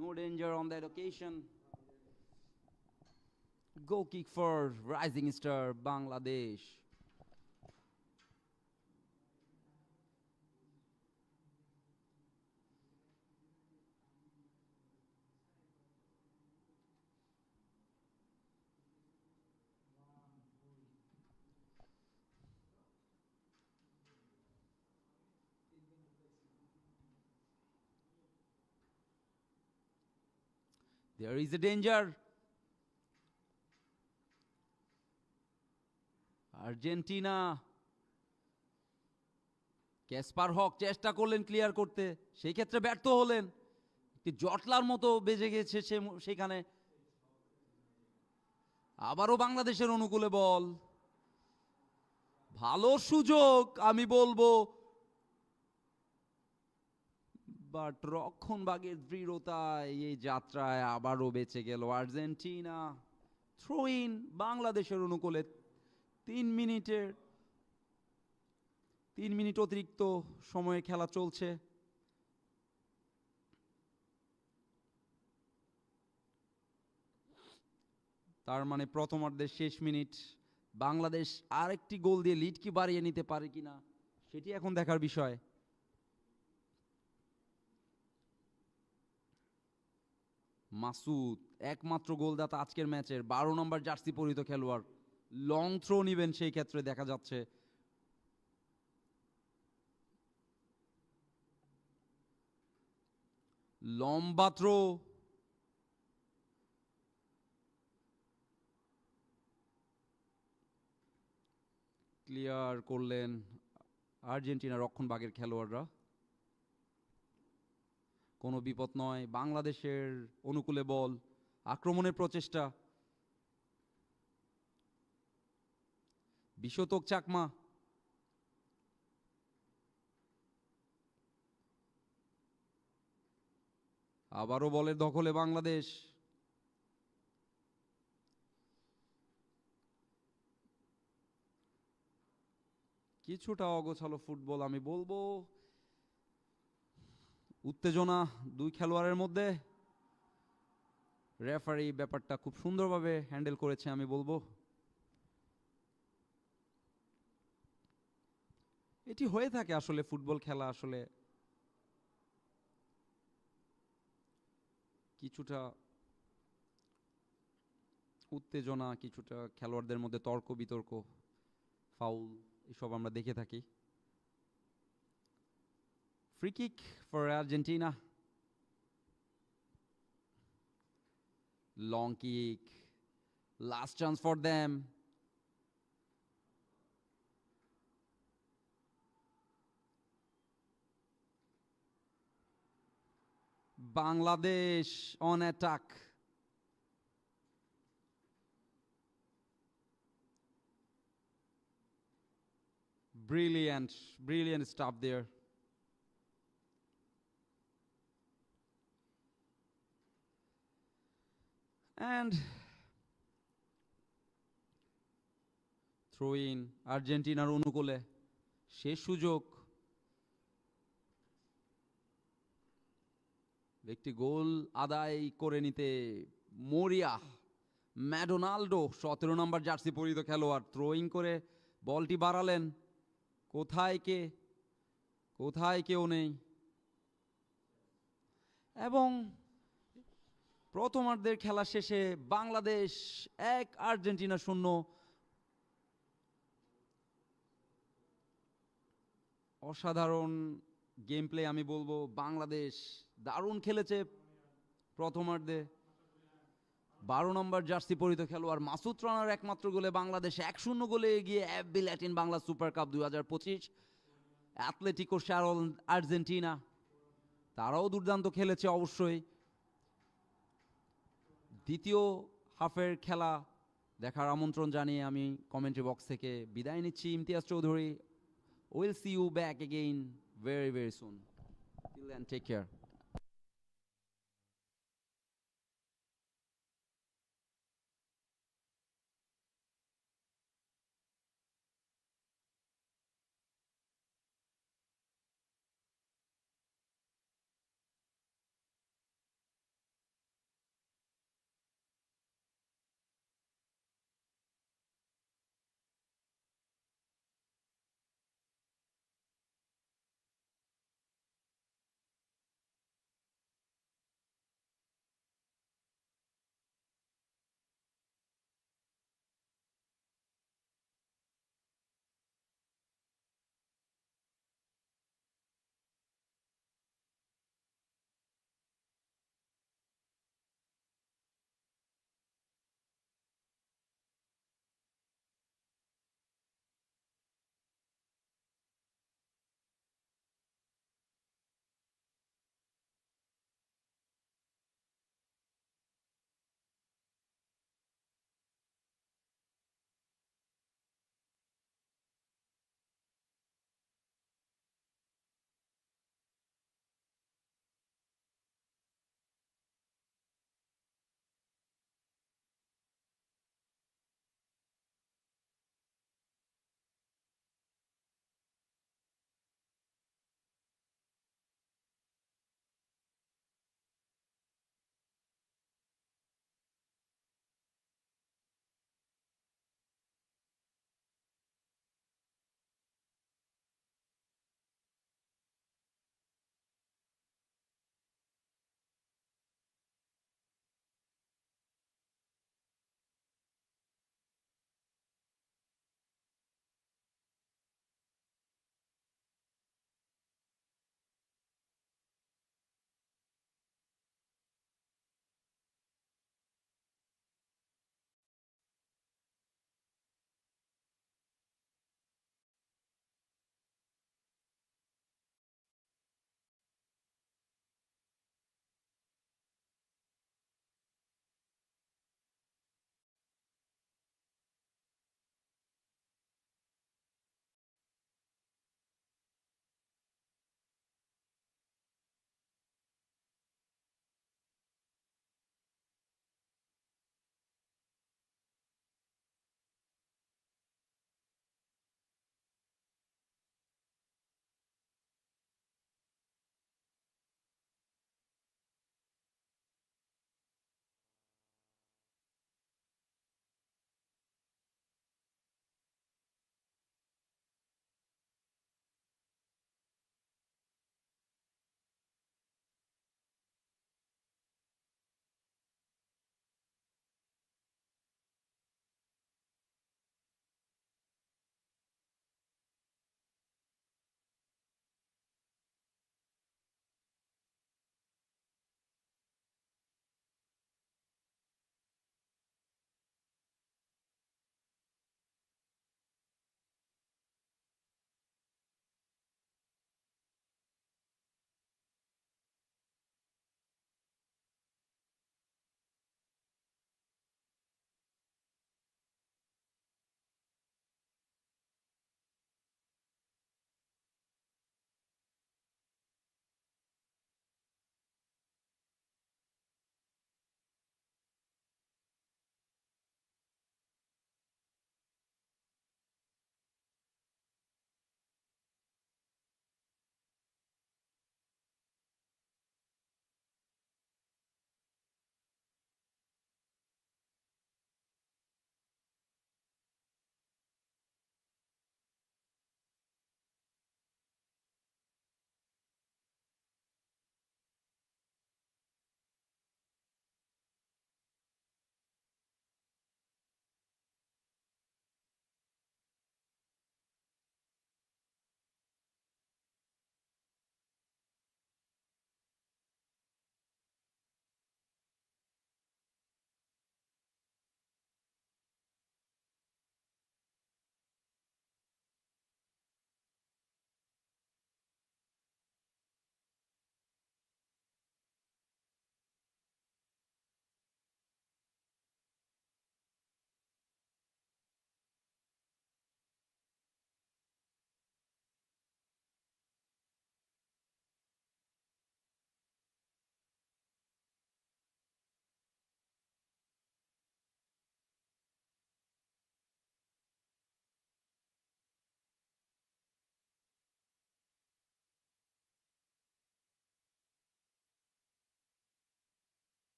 No danger on that occasion. Goal kick for Rising Star Bangladesh. There is a danger. Argentina, Kasper Hoque চেষ্টা করলেন ক্লিয়ার করতে, সেই ক্ষেত্রে ব্যর্থ হলেন। একটি জটলার মতো বেজে গেছে সেখানে। আবারও বাংলাদেশের অনুকূলে বল। ভালো সুযোগ আমি বলবো, বাট রক্ষণভাগের দৃঢ়তায় এই যাত্রায় আবারও বেঁচে গেল আর্জেন্টিনা। থ্রো ইন বাংলাদেশের অনুকূলে। 3 মিনিট অতিরিক্ত সময়ে খেলা চলছে। তার মানে প্রথমার্ধের শেষ মিনিট। বাংলাদেশ আরেকটি গোল দিয়ে লিড কি বাড়িয়ে নিতে পারে কিনা সেটি এখন দেখার বিষয়। মাসুদ একমাত্র গোলদাতা আজকের ম্যাচের, 12 নম্বর জার্সি পরিহিত খেলোয়াড়। লং থ্রো নিবেন সেই ক্ষেত্রে দেখা যাচ্ছে। লম্বা থ্রো, ক্লিয়ার করলেন আর্জেন্টিনা রক্ষণভাগের খেলোয়াড়রা। কোনো বিপদ নয়, বাংলাদেশের অনুকূলে বল, আক্রমণের প্রচেষ্টা। বিশতক চাকমা, আবারও বলের দখলে বাংলাদেশ। কিছুটা অগোছালো ফুটবল আমি বলবো, উত্তেজনা দুই খেলোয়াড়ের মধ্যে। রেফারি ব্যাপারটা খুব সুন্দরভাবে হ্যান্ডেল করেছে আমি বলবো। এটি হয়ে থাকে আসলে, ফুটবল খেলা আসলে কিছুটা উত্তেজনা, কিছুটা খেলোয়াড়দের মধ্যে তর্ক বিতর্ক, ফাউল, এসব আমরা দেখে থাকি। Free kick for Argentina. Long kick, last chance for them. Bangladesh on attack. Brilliant stuff there. And throw in আর্জেন্টিনার অনুকূলে। শেষ সুযোগ, একটি গোল আদায় করে নিতে মরিয়া ম্যাডোনাল্ডো, 17 নম্বর জার্সি পরিহিত খেলোয়াড়, থ্রোইং করে বলটি বাড়ালেন। কোথায় কেউ নেই। এবং প্রথমার্ধের খেলা শেষে বাংলাদেশ 1, আর্জেন্টিনা 0। অসাধারণ গেম প্লে আমি বলবো। বাংলাদেশ দারুণ খেলেছে প্রথমার্ধে। 12 নম্বর জার্সি পরিহিত খেলোয়াড় মাসুদ রানার একমাত্র গোলে বাংলাদেশ 1-0 গোলে এগিয়ে FB Latin Bangla super cup 2025। Atletico Charlone Argentina, তারাও দুর্দান্ত খেলেছে অবশ্যই। দ্বিতীয় হাফের খেলা দেখার আমন্ত্রণ জানিয়ে আমি কমেন্ট্রি বক্স থেকে বিদায় নিচ্ছি। Imtiaz Chowdhury, will see you back again very very soon. Till then, take care.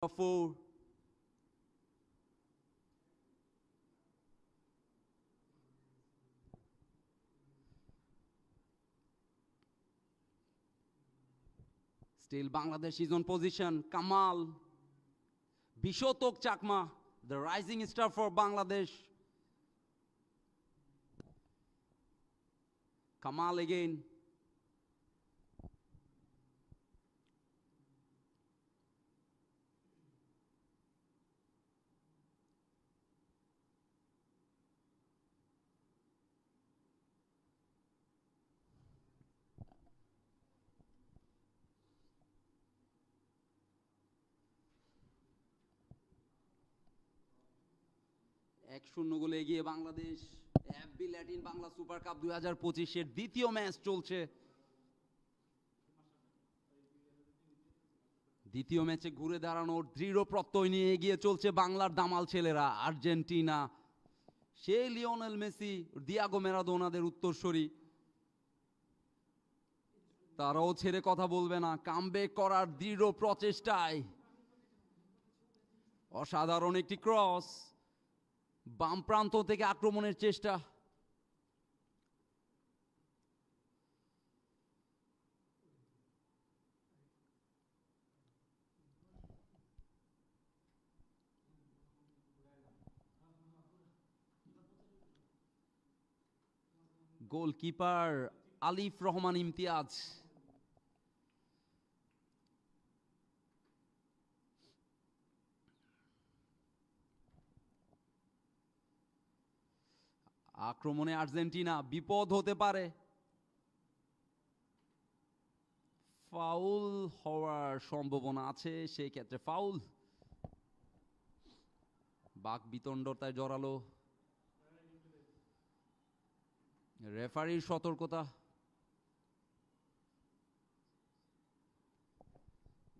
number 4. Still Bangladesh is on position. Kamal. Bishotok Chakma, the rising star for Bangladesh. Kamal again. এক শূন্য গোলে এগিয়ে Bangladesh. FB Latin Bangla super cup 2025-এর দ্বিতীয় match চলছে। দ্বিতীয় ম্যাচে ঘুরে দাঁড়ানোর দৃঢ় প্রত্যয় নিয়ে এগিয়ে চলছে বাংলার দামাল ছেলেরা আর্জেন্টিনা। সেই লিওনেল মেসি, দিয়াগো ম্যারাডোনাদের উত্তরসূরি, তারাও ছেড়ে কথা বলবে না। কামব্যাক করার দৃঢ় প্রচেষ্টায় অসাধারণ একটি ক্রস, বাম প্রান্ত থেকে আক্রমণের চেষ্টা। গোলকিপার আলিফ রহমান ইমতিয়াজ। আক্রমণে আর্জেন্টিনা, বিপদ হতে পারে। ফাউল হওয়ার সম্ভাবনা আছে, সেই ক্ষেত্রে ফাউল। বাক বিতণ্ডতায় জড়ালো, রেফারির সতর্কতা।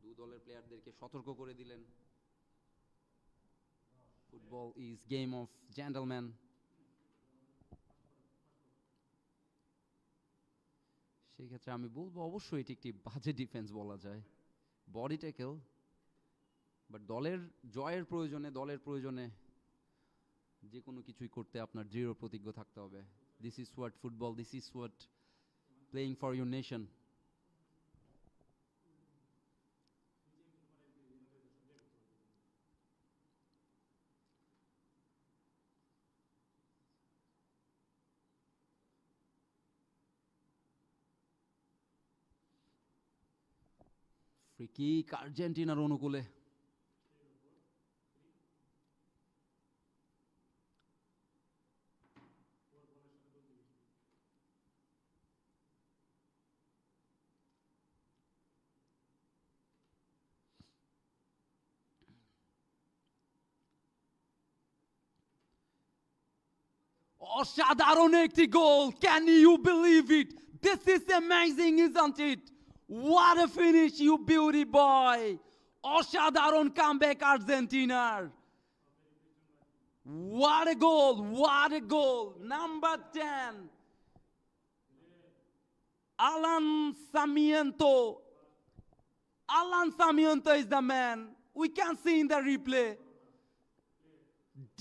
দু দলের প্লেয়ারদেরকে সতর্ক করে দিলেন। Football is game of gentleman. সেই ক্ষেত্রে আমি বলবো অবশ্যই এটি একটি বাজে ডিফেন্স বলা যায়, বডি ট্যাকেল। বাট দলের জয়ের প্রয়োজনে, দলের প্রয়োজনে যে কোনো কিছুই করতে আপনার দৃঢ় প্রতিজ্ঞ থাকতে হবে। This is what football, this is what playing for your nation. Free kick আর্জেন্টিনার অনুকূলে। অসাধারণ একটি goal, can you believe it? This is amazing, isn't it? What a finish, you beauty boy! অসাধারণ কামব্যাক আর্জেন্টিনার। What a goal! What a goal! Number 10, Alan Sarmiento. Alan Sarmiento is the man. We can see in the replay.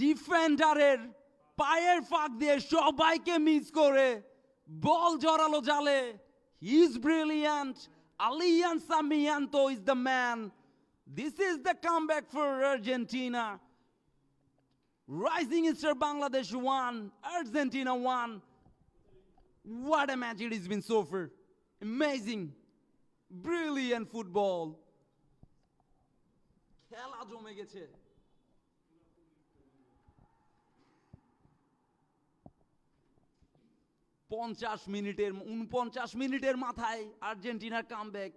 ডিফেন্ডারের পায়ের ফাঁক দিয়ে সবাইকে miss করে বল জড়ালো জালে। He is brilliant. Alan Sarmiento is the man. This is the comeback for Argentina. Rising star Bangladesh 1, Argentina 1. What a match it has been so far. Amazing. Brilliant football. খেলা জমে গেছে। পঞ্চাশ মিনিটের 49 মিনিটের মাথায় আর্জেন্টিনার কামব্যাক।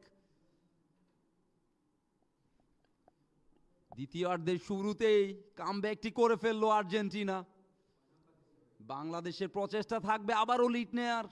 দ্বিতীয়ার্ধের শুরুতেই কামব্যাকটি করে ফেললো আর্জেন্টিনা। বাংলাদেশের প্রচেষ্টা থাকবে আবারও লিড নেয়ার।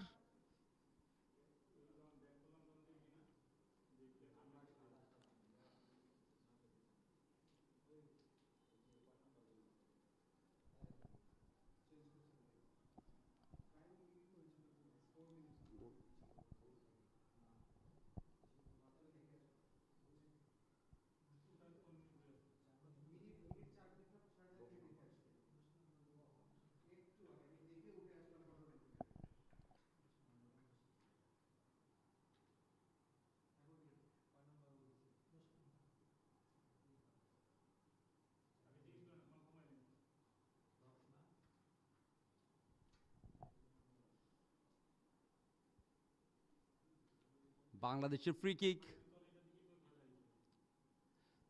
বাংলাদেশের ফ্রি কিক।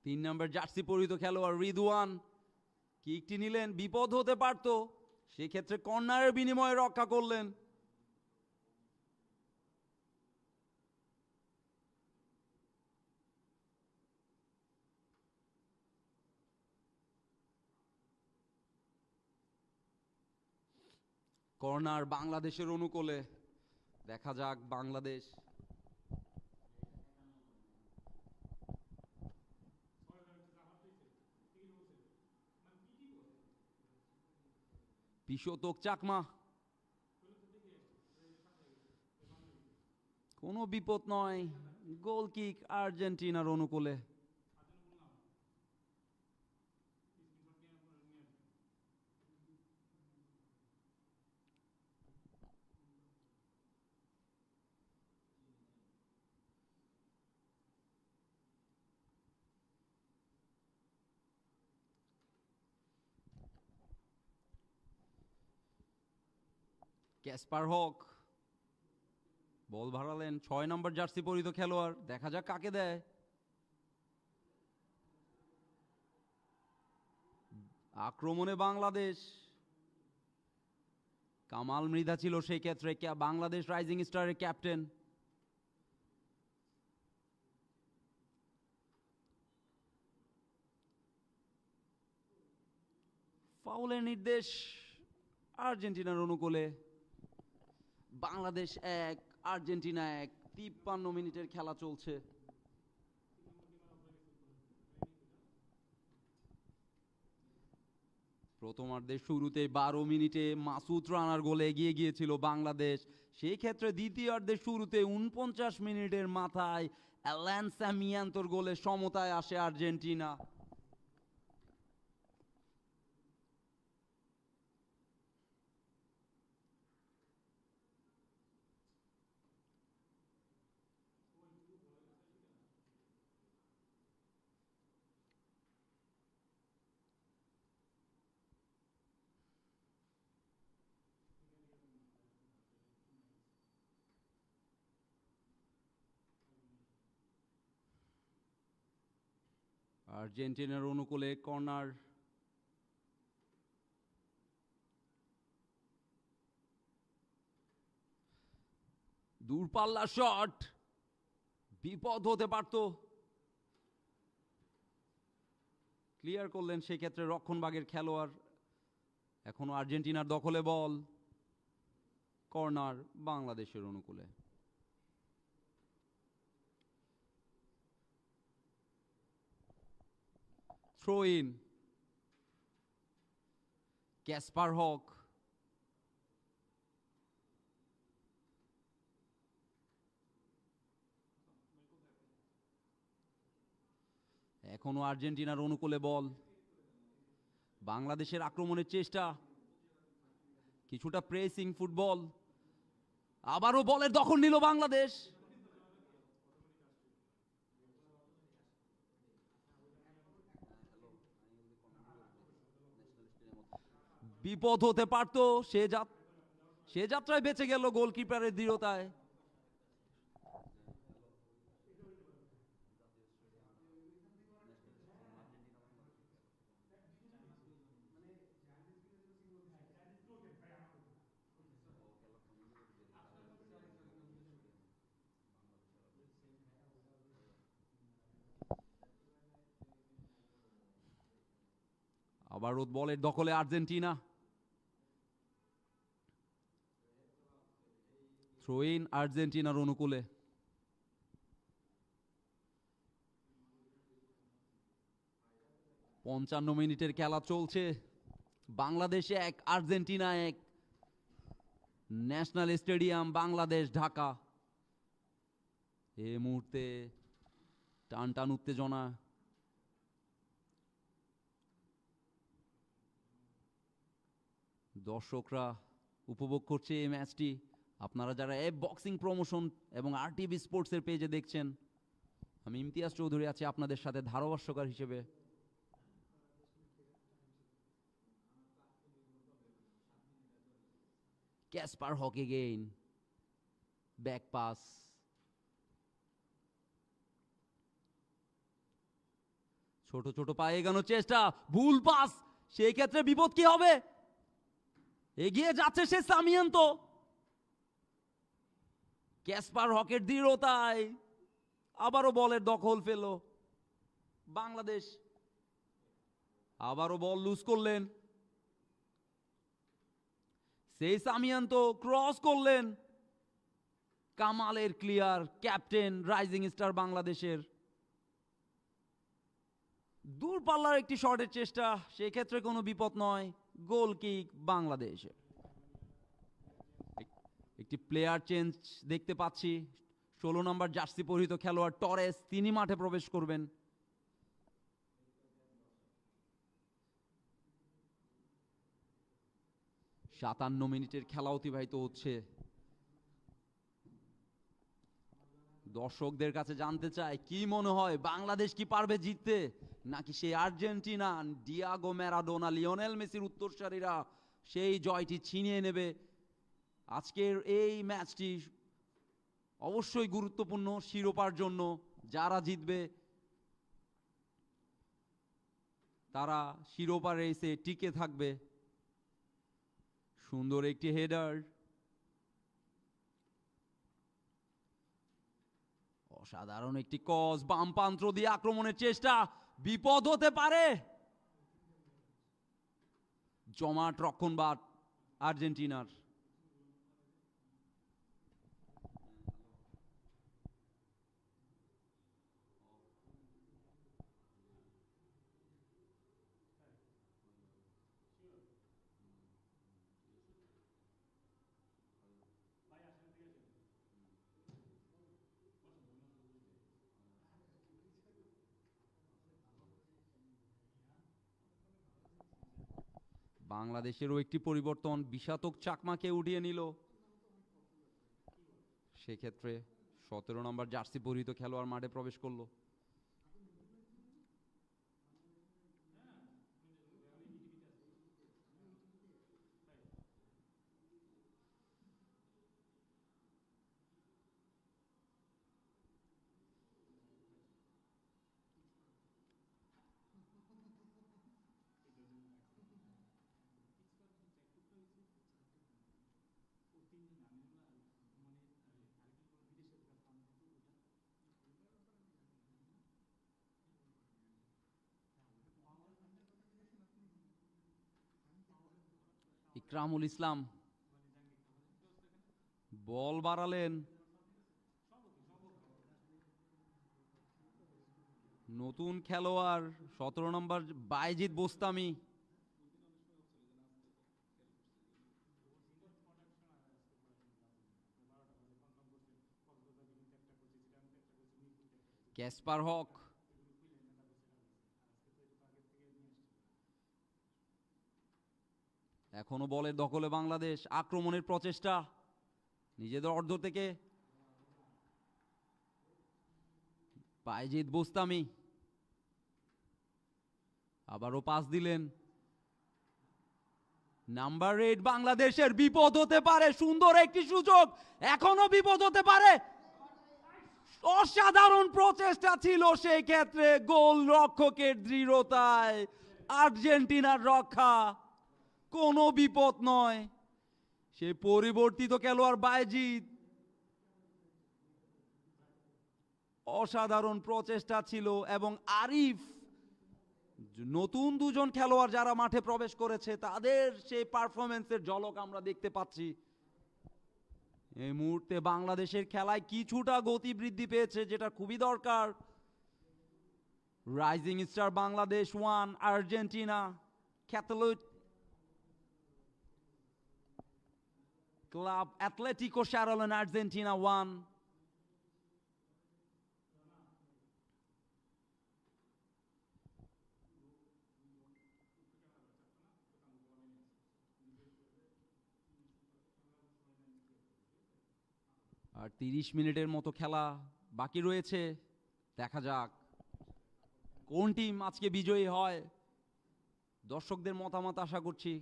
3 নম্বর জার্সি পরিহিত খেলোয়াড় রিদওয়ান কিকটি নিলেন, বিপদ হতে পারত, সেক্ষেত্রে কর্নারের বিনিময়ে রক্ষা করলেন। কর্নার বাংলাদেশের অনুকূলে। দেখা যাক বাংলাদেশ। পিশতক চাকমা, কোনো বিপদ নয়, গোল কিক আর্জেন্টিনার অনুকূলে। ক্যাসপার হক বল ভাড়ালেন, 6 নম্বর জার্সি পরিহিত খেলোয়াড়, দেখা যাক কাকে দেয়। আক্রমণে বাংলাদেশ, কামাল মৃধা ছিল সেই ক্ষেত্রে বাংলাদেশ রাইজিং স্টারের ক্যাপ্টেন। ফাউলের নির্দেশ আর্জেন্টিনার অনুকূলে। বাংলাদেশ 1 আর্জেন্টিনা 1, 53 মিনিটের খেলা চলছে। প্রথমার্ধের শুরুতে 12 মিনিটে মাসুদ রানার গোলে এগিয়ে গিয়েছিল বাংলাদেশ, সেই ক্ষেত্রে দ্বিতীয়ার্ধের শুরুতে 49 মিনিটের মাথায় অ্যালান স্যামিয়ান্তোর গোলে সমতায় আসে আর্জেন্টিনা। আর্জেন্টিনার অনুকূলে কর্নার। দূরপাল্লা শট, বিপদ হতে পারত, ক্লিয়ার করলেন সেক্ষেত্রে রক্ষণভাগের খেলোয়াড়। এখনো আর্জেন্টিনার দখলে বল, কর্নার বাংলাদেশের অনুকূলে। থ্রো ইন, ক্যাসপার হক, এখনো আর্জেন্টিনার অনুকূলে বল। বাংলাদেশের আক্রমণের চেষ্টা, কিছুটা প্রেসিং ফুটবল, আবারও বলের দখল নিল বাংলাদেশ। বিপদ হতে পারত, সে যাত্রায় বেঁচে গেল গোলকিপারের দৃঢ়তায়। আবারও বলের দখলে আর্জেন্টিনা। থ্রো ইন আর্জেন্টিনার অনুকূলে। পঞ্চান্ন মিনিটের খেলা চলছে, Bangladesh 1 Argentina 1, national stadium Bangladesh Dhaka. এই মুহূর্তে টান টান উত্তেজনা। দর্শকরা উপভোগ করছে এই ম্যাচটি। আপনারা যারা বক্সিং প্রমোশন এবং আরটিভি স্পোর্টসের পেজে দেখছেন, আমি ইমতিয়াজ চৌধুরী আছি আপনাদের সাথে ধারাভাষ্যকার হিসেবে। ক্যাসপার হক এগেইন, ব্যাক পাস, ছোট ছোট পায়ে এগানোর চেষ্টা, ভুল পাস, সেই ক্ষেত্রে বিপদ কি হবে? এগিয়ে যাচ্ছে সে সামিয়ান্ত। ক্যাসপার হকের দৃঢ়তায় আবারও বলের দখল পেল বাংলাদেশ। আবারও বল লুজ করলেন, সেই সামিয়ান্ত ক্রস করলেন। কামালের ক্লিয়ার, ক্যাপ্টেন রাইজিং স্টার বাংলাদেশের। দূরপাল্লার একটি শটের চেষ্টা, সেক্ষেত্রে কোনো বিপদ নয়, গোল কিক বাংলাদেশের। একটি প্লেয়ার চেঞ্জ দেখতে পাচ্ছি, 16 নম্বর জার্সি পরিহিত খেলোয়াড় টরেস, তিনি মাঠে প্রবেশ করবেন। সাতান্ন মিনিটের খেলা অতিবাহিত হচ্ছে। দর্শকদের কাছে জানতে চাই, কি মনে হয় বাংলাদেশ কি পারবে জিততে, নাকি সেই আর্জেন্টিনা, ডিয়াগো ম্যারাডোনা, লিওনেল মেসির উত্তরসূরিরা সেই জয়টি ছিনিয়ে নেবে? আজকের এই ম্যাচটি অবশ্যই গুরুত্বপূর্ণ শিরোপার জন্য। যারা জিতবে তারা শিরোপা রেসে টিকে থাকবে। সুন্দর একটি হেডার, অসাধারণ একটি ক্রস, বাম প্রান্ত দিয়ে আক্রমণের চেষ্টা, বিপদ হতে পারে। জমাট রক্ষণভাগ আর্জেন্টিনার। বাংলাদেশেরও একটি পরিবর্তন, বিষাতক চাকমাকে উঠিয়ে নিল। সেক্ষেত্রে 17 নম্বর জার্সি পরিহিত খেলোয়াড় মাঠে প্রবেশ করলো। ইকরামুল ইসলাম বল বাড়ালেন, নতুন খেলোয়াড় 17 নম্বর বাইজিদ বোস্তামি। ক্যাসপার হক, এখনো বলের দখলে বাংলাদেশ। আক্রমণের প্রচেষ্টা নিজেদের অর্ধ থেকে, বাইজিদ বোস্তামি আবারও পাস দিলেন। নাম্বার 8 বাংলাদেশের, বিপদ হতে পারে। সুন্দর একটি সুযোগ, এখনো বিপদ হতে পারে। অসাধারণ প্রচেষ্টা ছিল, সেই ক্ষেত্রে গোল রক্ষকের দৃঢ়তায় আর্জেন্টিনার রক্ষা, কোনো বিপদ নয়। সে পরিবর্তিত খেলোয়াড় বাইজিদ, অসাধারণ প্রচেষ্টা ছিল। এবং আরিফ, নতুন দুজন খেলোয়াড় যারা মাঠে প্রবেশ করেছে, তাদের সেই পারফরমেন্সের ঝলক আমরা দেখতে পাচ্ছি। এই মুহূর্তে বাংলাদেশের খেলায় কিছুটা গতি বৃদ্ধি পেয়েছে, যেটা খুবই দরকার। Rising star Bangladesh 1, Argentina Catholic club Atletico Charlone Argentina 1। আর 30 মিনিটের মতো খেলা বাকি রয়েছে, দেখা যাক কোন টিম আজকে বিজয়ী হয়। দর্শকদের মতামত আশা করছি।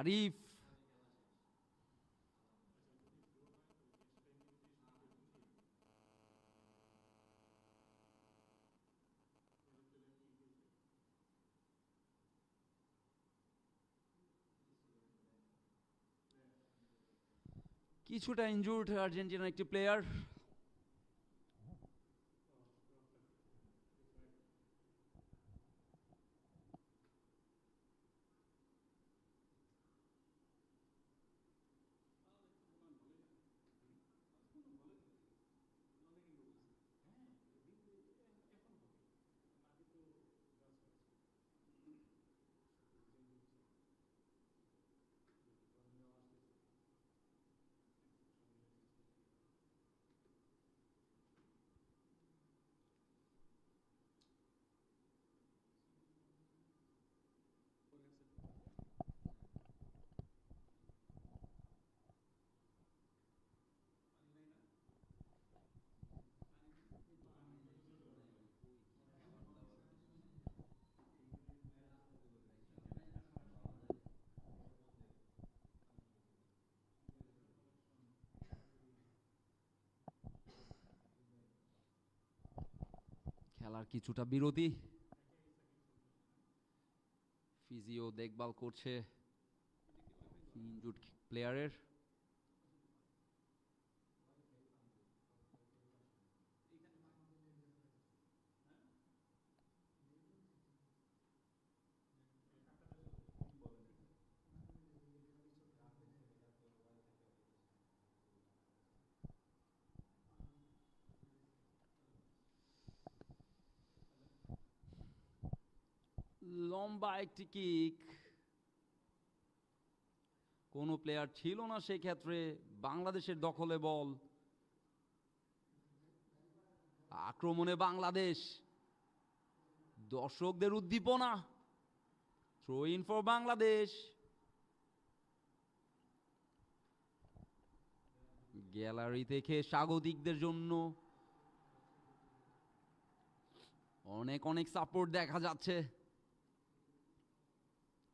আরিফ, কিছুটা ইনজুর্ড আর্জেন্টিনার একটি প্লেয়ার। খেলার কিছুটা বিরতি, ফিজিও দেখভাল করছে ইনজুর্ড প্লেয়ারের। লম্বা একটি কিক, কোনো প্লেয়ার ছিল না সেই ক্ষেত্রে। বাংলাদেশের দখলে বল, আক্রমণে বাংলাদেশ, দর্শকদের উদ্দীপনা। Throw in for Bangladesh. Gallery থেকে স্বাগতিকদের জন্য অনেক অনেক সাপোর্ট দেখা যাচ্ছে।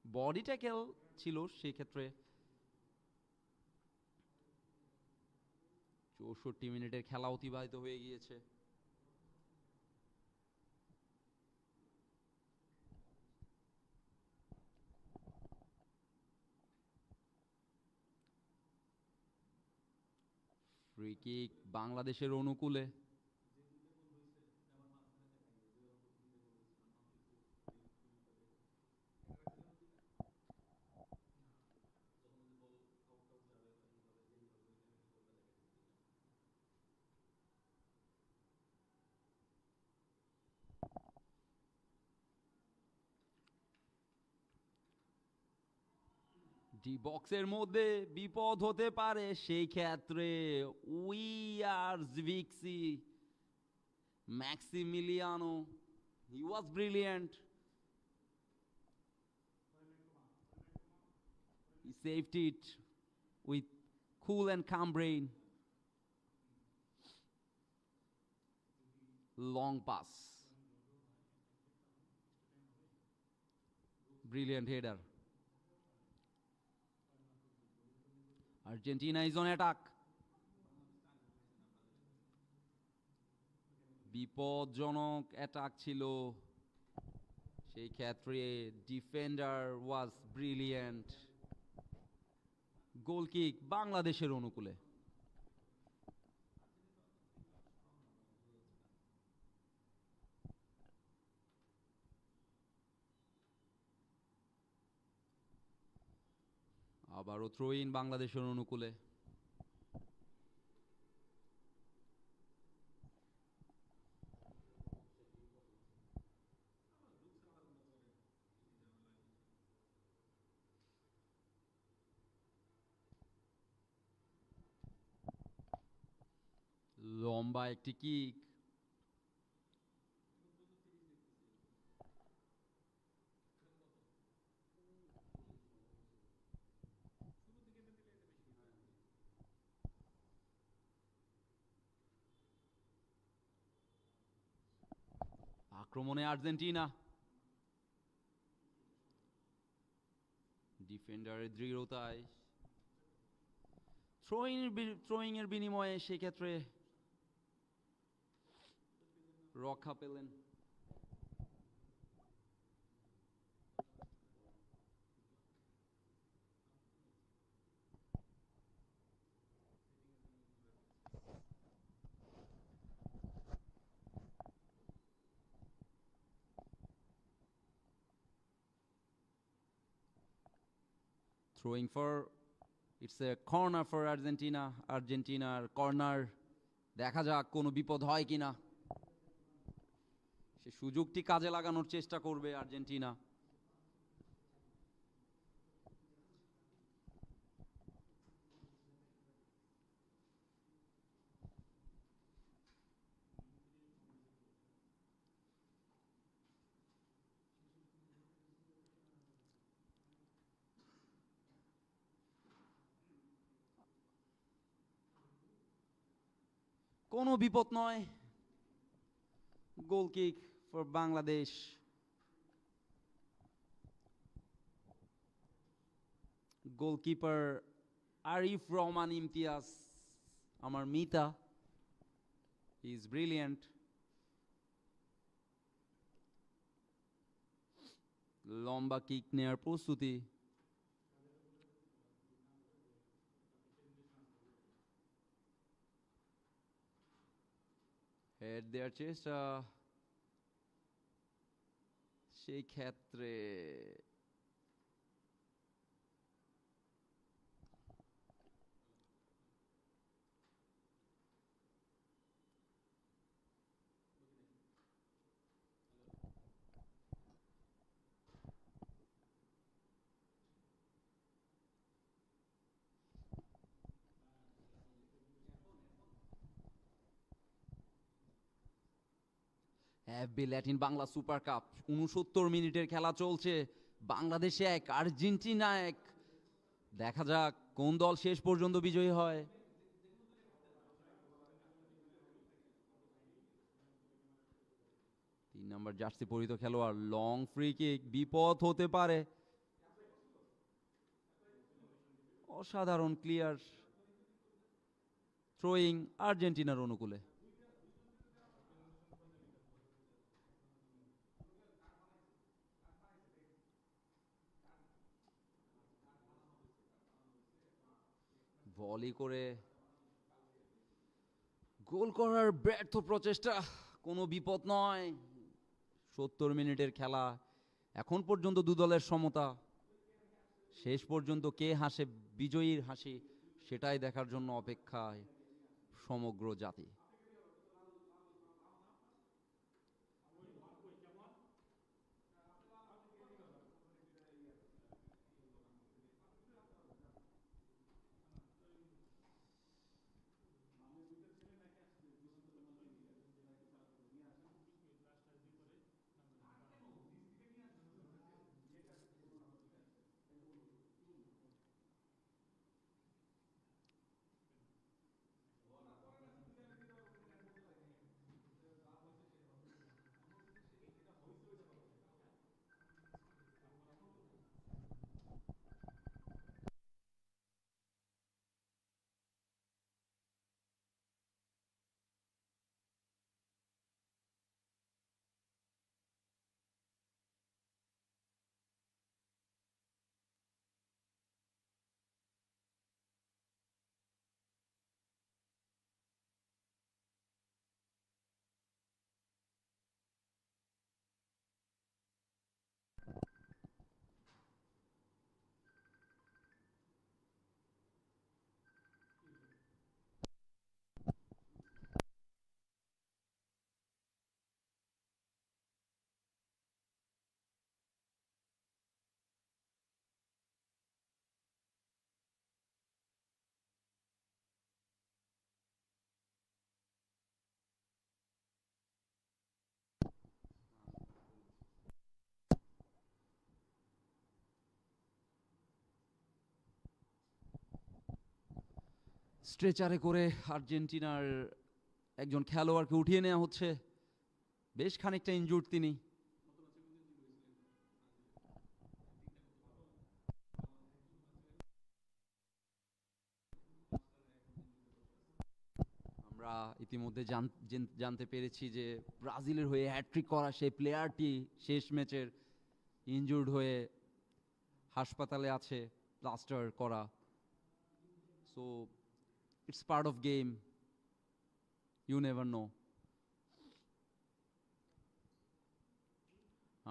বডি ট্যাকেল ছিল সেক্ষেত্রে। 64 মিনিটের খেলা অতিবাহিত হয়ে গিয়েছে। ফ্রি কিক বাংলাদেশের অনুকূলে। ডি বক্সের মধ্যে বিপদ হতে পারে সেই ক্ষেত্রে। উই আর জিভিক্সি, Maximiliano, he was brilliant. He saved it with cool and calm brain. Long pass. Brilliant header. Argentina is on attack. বিপজ্জনক অ্যাটাক ছিল সেই ক্ষেত্রে। ডিফেন্ডার ওয়াজ ব্রিলিয়েন্ট। গোল কিক বাংলাদেশের অনুকূলে। আবারও থ্রো ইন বাংলাদেশের অনুকূলে। লম্বা একটি কিক, আক্রমণে আর্জেন্টিনা। ডি ডিফেন্ডারের দৃঢ়তায় থ্রোয়িং এর বিনিময়ে সেক্ষেত্রে রক্ষা পেলেন। Throwing for it's a corner for Argentina. আর্জেন্টিনার কর্নার, দেখা যাক কোনো বিপদ হয় কিনা। সে সুযোগটি কাজে লাগানোর চেষ্টা করবে আর্জেন্টিনা। কোনো বিপদ নয়, goal kick for Bangladesh. Goalkeeper Arif Rahman Imtiaz, আমার মিতা, হি ইজ ব্রিলিয়েন্ট। লম্বা কিক নেয়ার প্রস্তুতি। হেড দেওয়ার চেষ্টা, সেই ক্ষেত্রে FB Latin Bangla super cup 69 মিনিটের খেলা চলছে। বাংলাদেশে 1, আর্জেন্টিনা 1। দেখা যাক কোন দল শেষ পর্যন্ত বিজয়ী হয়। তিন নম্বর জার্সি পরিহিত খেলোয়াড়, লং ফ্রি কিক, বিপদ হতে পারে। অসাধারণ ক্লিয়ার, থ্রোয়িং আর্জেন্টিনার অনুকূলে। ভলি করে গোল করার ব্যর্থ প্রচেষ্টা, কোনো বিপদ নয়। 70 মিনিটের খেলা, এখন পর্যন্ত দু দলের সমতা। শেষ পর্যন্ত কে হাসে বিজয়ীর হাসি, সেটাই দেখার জন্য অপেক্ষায় সমগ্র জাতি। স্ট্রেচারে করে আর্জেন্টিনার একজন খেলোয়াড়কে উঠিয়ে নেওয়া হচ্ছে, বেশ খানিকটা ইনজুর্ড তিনি। আমরা ইতিমধ্যে জানতে পেরেছি যে ব্রাজিলের হয়ে হ্যাট্রিক করা সেই প্লেয়ারটি শেষ ম্যাচের ইনজুর্ড হয়ে হাসপাতালে আছে, প্লাস্টার করা। So it's part of game, you never know.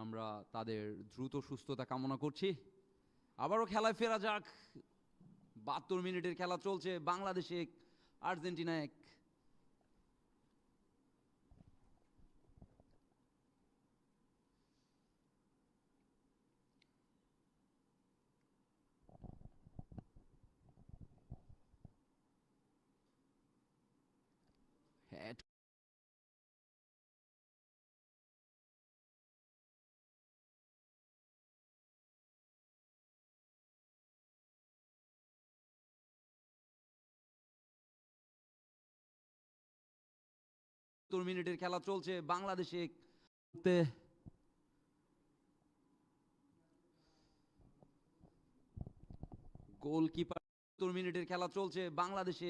আমরা তাদের দ্রুত সুস্থতা কামনা করছি। আবারও খেলায় ফেরা যাক। 72 মিনিটের খেলা চলছে, বাংলাদেশে আর্জেন্টিনা 1। হ্যাট 72 মিনিটের খেলা চলছে, বাংলাদেশে গোলকিপার। 72 মিনিটের খেলা চলছে, বাংলাদেশে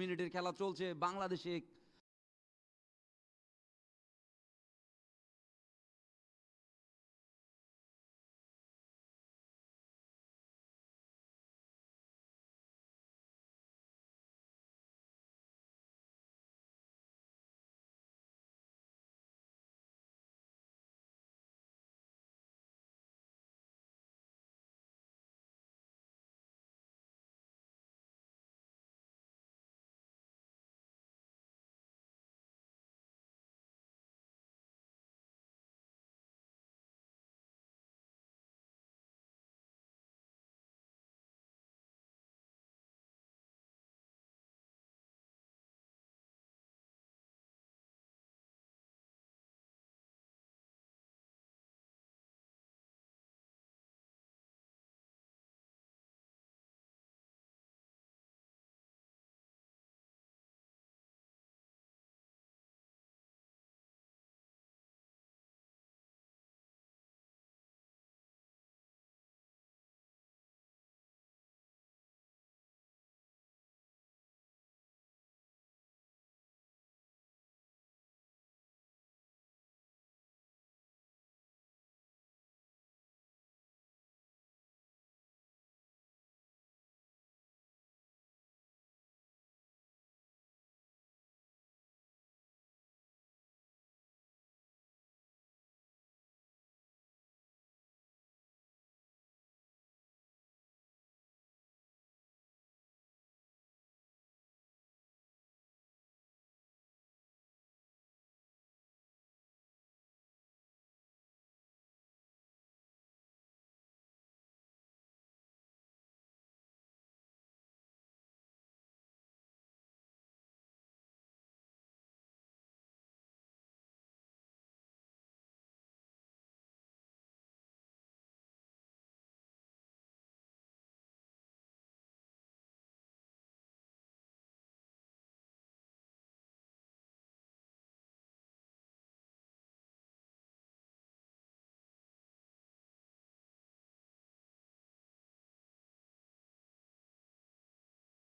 মিনিটের খেলা চলছে, বাংলাদেশে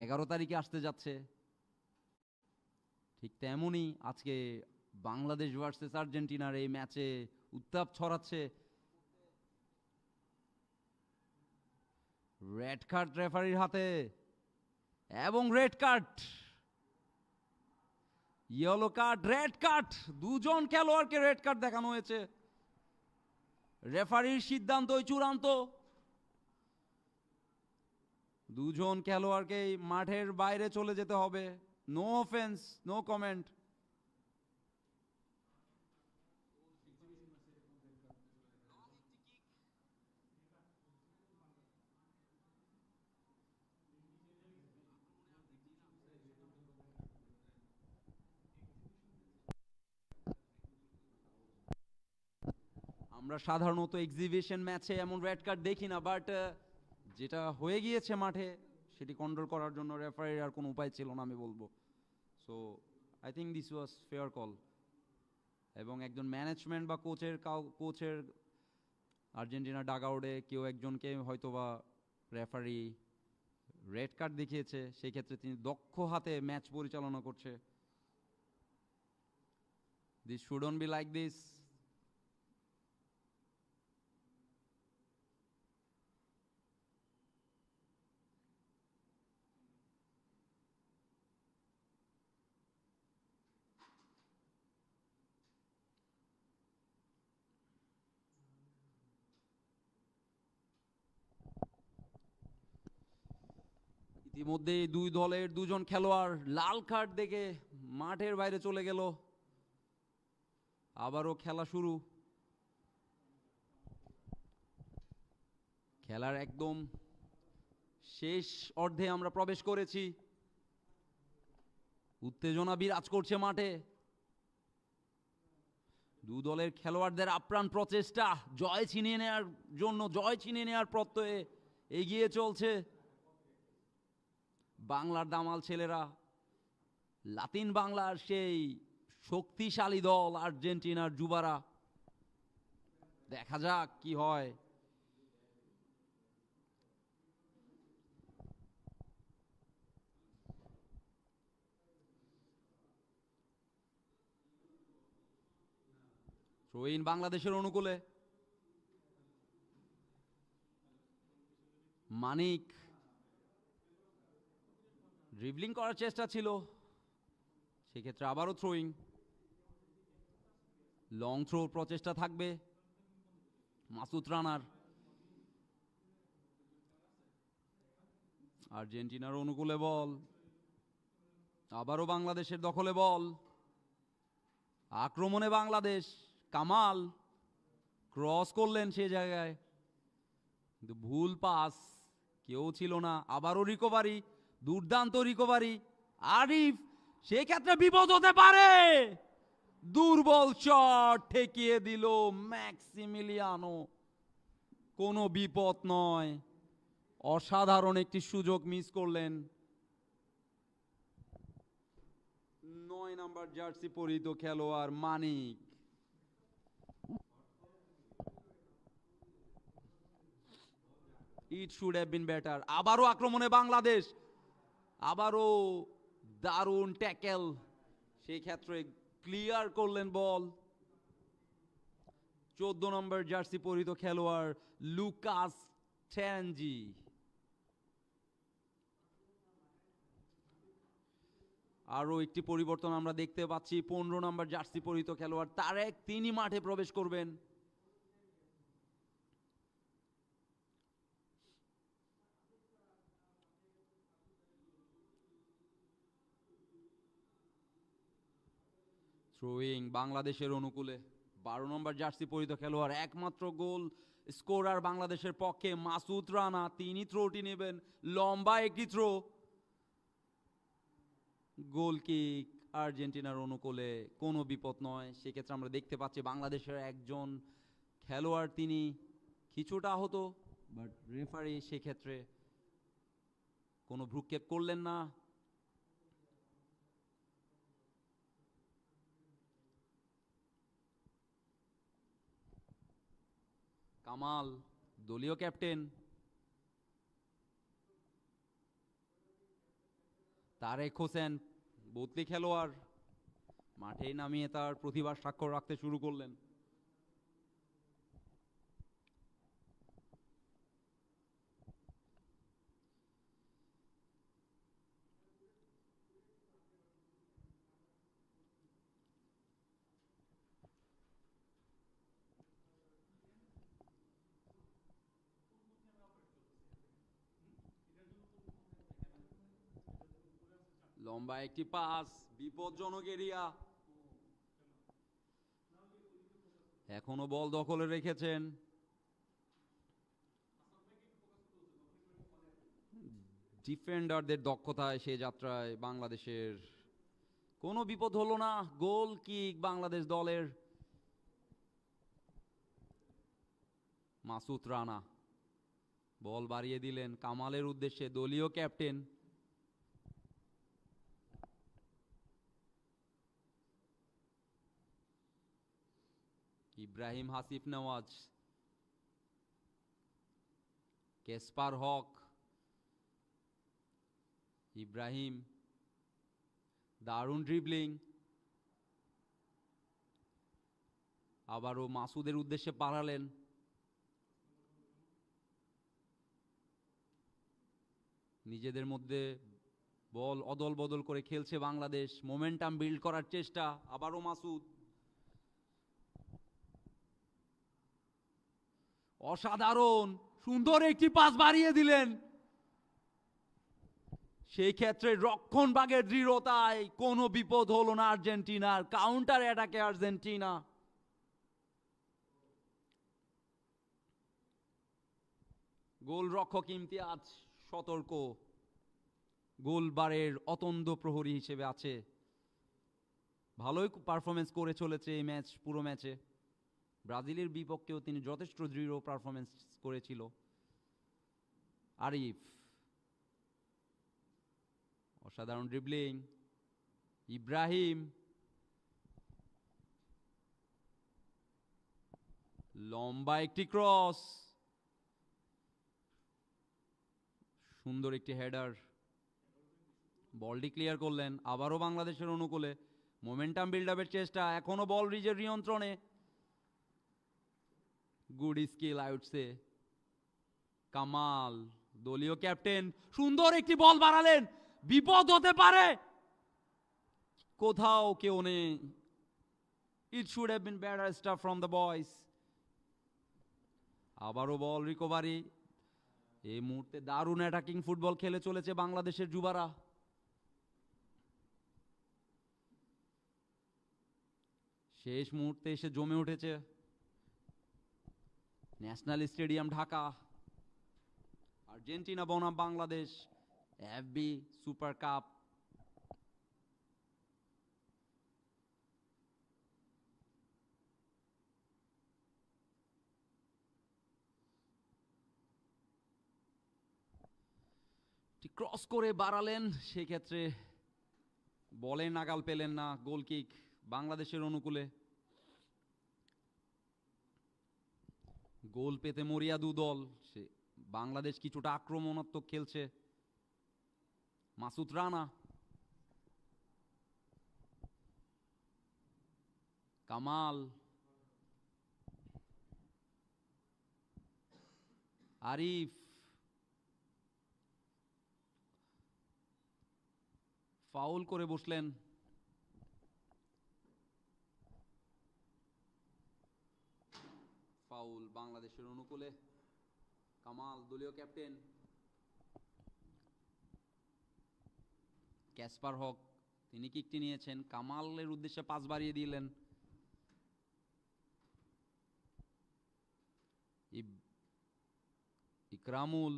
এগারো তারিখে আসতে যাচ্ছে। ঠিক তেমনই আজকে বাংলাদেশ ভার্সেস আর্জেন্টিনার এই ম্যাচে উত্তাপ ছড়াচ্ছে। রেড কার্ড রেফারির হাতে এবং red card. Yellow card, red card, দুজন খেলোয়াড়কে রেড কার্ড দেখানো হয়েছে। রেফারির সিদ্ধান্তই চূড়ান্ত। দুজন খেলোয়াড়কে মাঠের বাইরে চলে যেতে হবে। No offence, no comment. আমরা সাধারণত এক্সিবিশন ম্যাচে এমন রেড কার্ড দেখি না, বাট যেটা হয়ে গিয়েছে মাঠে সেটি কন্ট্রোল করার জন্য রেফারির আর কোনো উপায় ছিল না আমি বলবো। So I think this was fair call. এবং একজন ম্যানেজমেন্ট বা কোচের আর্জেন্টিনা ডাগআউটে কেউ একজনকে হয়তোবা রেফারি রেড কার্ড দেখিয়েছে, সেই ক্ষেত্রে তিনি দক্ষ হাতে ম্যাচ পরিচালনা করছে। This shouldn't be like this. ইতিমধ্যে দুই দলের দুজন খেলোয়াড় লাল কার্ড দেখে মাঠের বাইরে চলে গেল। আবারও খেলা শুরু। খেলার একদম শেষ অর্ধে আমরা প্রবেশ করেছি। উত্তেজনা বিরাজ করছে মাঠে। দু দলের খেলোয়াড়দের আপ্রাণ প্রচেষ্টা জয় ছিনিয়ে নেওয়ার প্রত্যয়ে এগিয়ে চলছে বাংলার দামাল ছেলেরা। লাতিন বাংলার সেই শক্তিশালী দল আর্জেন্টিনার যুবারা। দেখা যাক কি হয়। থ্রো-ইন বাংলাদেশের অনুকূলে। মানিক ড্রিবলিং করার চেষ্টা ছিল, সেক্ষেত্রে আবারও থ্রোয়িং। লং থ্রো প্রচেষ্টা থাকবে মাসুদ রানার। আর্জেন্টিনার অনুকূলে বল, আবারও বাংলাদেশের দখলে বল। আক্রমণে বাংলাদেশ। কামাল ক্রস করলেন সে জায়গায়, কিন্তু ভুল পাস, কেউ ছিল না। আবারও রিকভারি, দুর্দান্ত রিকভারি। আরিফ, সেক্ষেত্রে বিপদ হতে পারে। দুর্বল শট ঠেকিয়ে দিল ম্যাক্সিমিলিয়ানো। কোনো বিপদ নয়, অসাধারণ একটি সুযোগ মিস করলেন 9 নাম্বার জার্সি পরিহিত খেলোয়াড় Manik. It should have been better. আবারও আক্রমণে বাংলাদেশ, আবারও দারুণ ট্যাকেল, সেই ক্ষেত্রে ক্লিয়ার করলেন বল 14 নম্বর জার্সি পরিহিত খেলোয়াড় লুকাস ট্যানজি। আরও একটি পরিবর্তন আমরা দেখতে পাচ্ছি। 15 নম্বর জার্সি পরিহিত খেলোয়াড় তারেক, তিনি মাঠে প্রবেশ করবেন। থ্রোয়িং বাংলাদেশের অনুকূলে। 12 নম্বর জার্সি পরিহিত খেলোয়াড়, একমাত্র গোল স্কোরার বাংলাদেশের পক্ষে মাসুদ রানা, তিনি থ্রোটি নেবেন। লম্বা একটি থ্রো, গোল কিক আর্জেন্টিনার অনুকূলে, কোনো বিপদ নয়। সেক্ষেত্রে আমরা দেখতে পাচ্ছি বাংলাদেশের একজন খেলোয়াড় তিনি কিছুটা আহত, বাট রেফারি সেক্ষেত্রে কোনো ভ্রুক্ষেপ করলেন না। কামাল দলীয় ক্যাপ্টেন, তারেক হোসেন বদলি খেলোয়াড়, মাঠে নামিয়ে তার প্রতিভার স্বাক্ষর রাখতে শুরু করলেন। লম্বা একটি পাস, বিপজ্জনক এরিয়া। এখনো বল দখলে রেখেছেন। ডিফেন্ডারদের দক্ষতায় সে যাত্রায় বাংলাদেশের কোনো বিপদ হলো না। গোল কিক বাংলাদেশ দলের। মাসুদ রানা বল বাড়িয়ে দিলেন কামালের উদ্দেশ্যে, দলীয় ক্যাপ্টেন। ইব্রাহিম হাসিফ নওয়াজ, কেসপার হক, ইব্রাহিম, দারুণ ড্রিবলিং। আবারও মাসুদের উদ্দেশ্যে পাঠালেন। নিজেদের মধ্যে বল অদল বদল করে খেলছে বাংলাদেশ, মোমেন্টাম বিল্ড করার চেষ্টা। আবারও মাসুদ, অসাধারণ সুন্দর একটি পাস বাড়িয়ে দিলেন। সেই ক্ষেত্রে রক্ষণ ভাগের দৃঢ়তায় কোনো বিপদ হলো না আর্জেন্টিনার। কাউন্টার অ্যাটাকে আর্জেন্টিনা। গোলরক্ষক ইমতিয়াজ সতর্ক, গোলবারের অতন্দ্র প্রহরী হিসেবে আছে। ভালোই পারফরমেন্স করে চলেছে এই ম্যাচ, পুরো ম্যাচে। ব্রাজিলের বিপক্ষেও তিনি যথেষ্ট দৃঢ় পারফরমেন্স করেছিল। আরিফ, অসাধারণ ড্রিবলিং। ইব্রাহিম, লম্বা একটি ক্রস, সুন্দর একটি হেডার। বলটি ক্লিয়ার করলেন। আবারও বাংলাদেশের অনুকূলে মোমেন্টাম বিল্ড আপের চেষ্টা। এখনো বল রিজের নিয়ন্ত্রণে। Good skill I would say. Kamal, দলীয় ক্যাপ্টেন, সুন্দর একটি বল বাড়ালেন। বিপদ হতে পারে, কোথাও কেউ নেই। ইট should have been better staff from the boys. আবারও বল রিকভারি। এই মুহূর্তে দারুণ অ্যাটাকিং ফুটবল খেলে চলেছে বাংলাদেশের যুবারা। শেষ মুহূর্তে এসে জমে উঠেছে ন্যাশনাল স্টেডিয়াম ঢাকা। আর্জেন্টিনা বনাম Bangladesh FB super cup. Cross করে বাড়ালেন, সেক্ষেত্রে বলে নাগাল পেলেন না। গোল কিক বাংলাদেশের অনুকূলে। গোল পেতে মরিয়া দু দল। সে বাংলাদেশ কিছুটা আক্রমণাত্মক খেলছে। মাসুদ রানা, কামাল, আরিফ, ফাউল করে বসলেন। ফাউল বাংলাদেশের অনুকূলে। কামাল, দলীয় ক্যাপ্টেন। ক্যাসপার হক, তিনি কিকটি নিয়েছেন। কামালের উদ্দেশ্যে পাস বাড়িয়ে দিলেন। ইকরামুল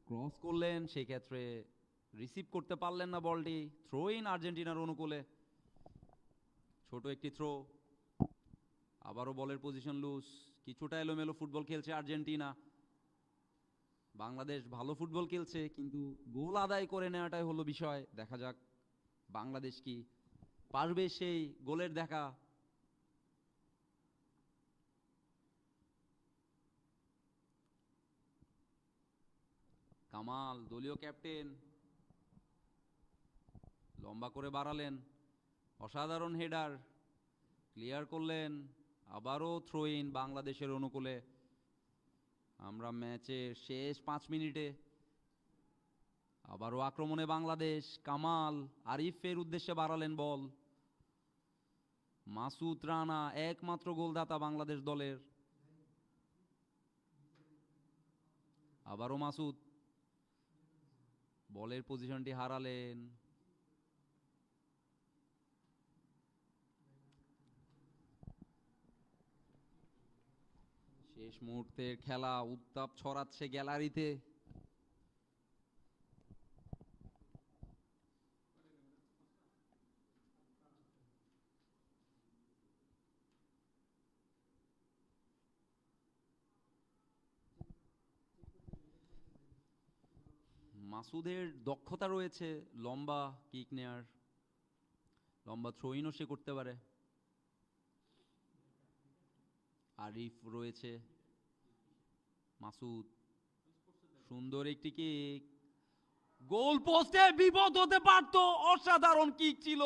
ক্রস করলেন, সেই ক্ষেত্রে রিসিভ করতে পারলেন না বলটি। থ্রো ইন আর্জেন্টিনার অনুকূলে। ছোট একটি থ্রো। আবারও বলের পজিশন লুজ। কিছুটা এলোমেলো ফুটবল খেলছে আর্জেন্টিনা। বাংলাদেশ ভালো ফুটবল খেলছে, কিন্তু গোল আদায় করে নেওয়াটাই হলো বিষয়। দেখা যাক বাংলাদেশ কি পারবে সেই গোলের দেখা। কামাল, দলীয় ক্যাপ্টেন, লম্বা করে বাড়ালেন। অসাধারণ হেডার, ক্লিয়ার করলেন। আবারও থ্রো ইন বাংলাদেশের অনুকূলে। আমরা ম্যাচের শেষ 5 মিনিটে। আবারও আক্রমণে বাংলাদেশ। কামাল, আরিফের উদ্দেশ্যে বাড়ালেন বল। মাসুদ রানা, একমাত্র গোলদাতা বাংলাদেশ দলের। আবারও মাসুদ, বলের পজিশনটি হারালেন। শেষ মুহূর্তের খেলা, উত্তাপ ছড়াচ্ছে গ্যালারিতে। মাসুদের দক্ষতা রয়েছে লম্বা কিক নেয়ার, লম্বা থ্রোইনও সে করতে পারে। আরিফ রয়েছে, মাসুদ সুন্দর একটি কিক, গোল পোস্টে, বিপদ হতে পারত। অসাধারণ কিক ছিল।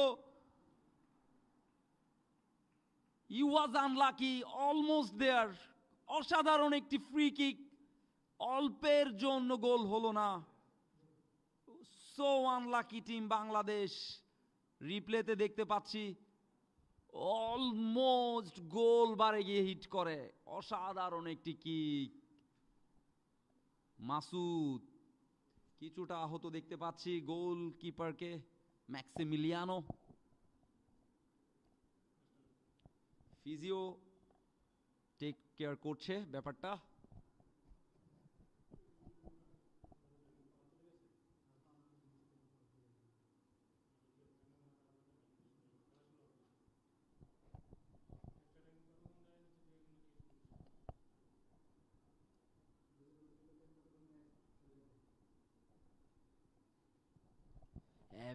You was unlucky, almost there. অসাধারণ একটি ফ্রি কিক, অল্পের জন্য গোল হলো না। So unlucky team Bangladesh. রিপ্লেতে দেখতে পাচ্ছি অলমোস্ট গোল বারে গিয়ে হিট করে। অসাধারণ একটি কিক। মাসুদ কিছুটা আহত দেখতে পাচ্ছি গোল কিপারকে, ম্যাক্সিমিলিয়ানো। ফিজিও টেক কেয়ার করছে ব্যাপারটা।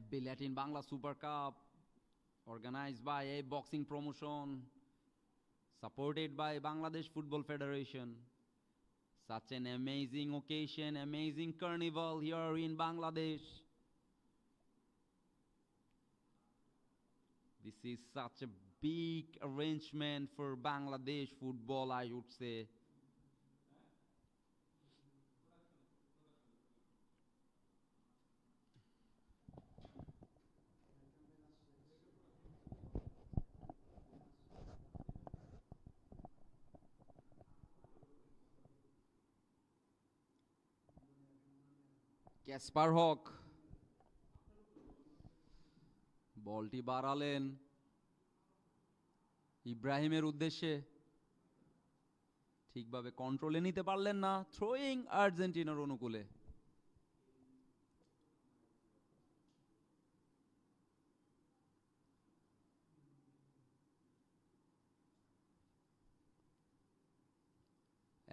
FB Latin Bangla Super Cup, organized by a boxing promotion, supported by Bangladesh Football Federation. Such an amazing occasion, amazing carnival here in Bangladesh. This is such a big arrangement for Bangladesh football, I would say. Kasper Hoque বলটি বাড়ালেন ইব্রাহিমের উদ্দেশ্যে, ঠিকভাবে কন্ট্রোলে নিতে পারলেন না। Throwing আর্জেন্টিনার অনুকূলে।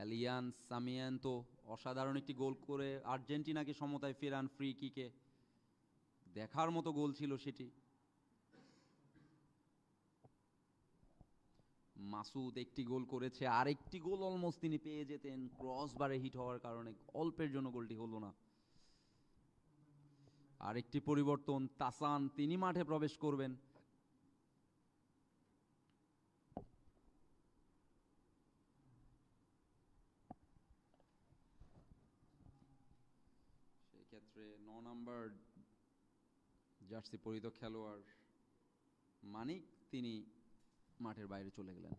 এলিয়ান সামিয়ান্তো অসাধারণ একটি গোল করে আর্জেন্টিনাকে সমতায় ফেরান ফ্রি কিকে। দেখার মতো গোল ছিল সেটি। মাসুদ একটি গোল করেছে, আরেকটি গোল অলমোস্ট তিনি পেয়ে যেতেন, ক্রস বারে হিট হওয়ার কারণে অল্পের জন্য গোলটি হলো না। আরেকটি পরিবর্তন, তাসান তিনি মাঠে প্রবেশ করবেন। সেক্ষেত্রে ৯ নম্বর জার্সি পরিহিত খেলোয়াড় মানিক তিনি মাঠের বাইরে চলে গেলেন।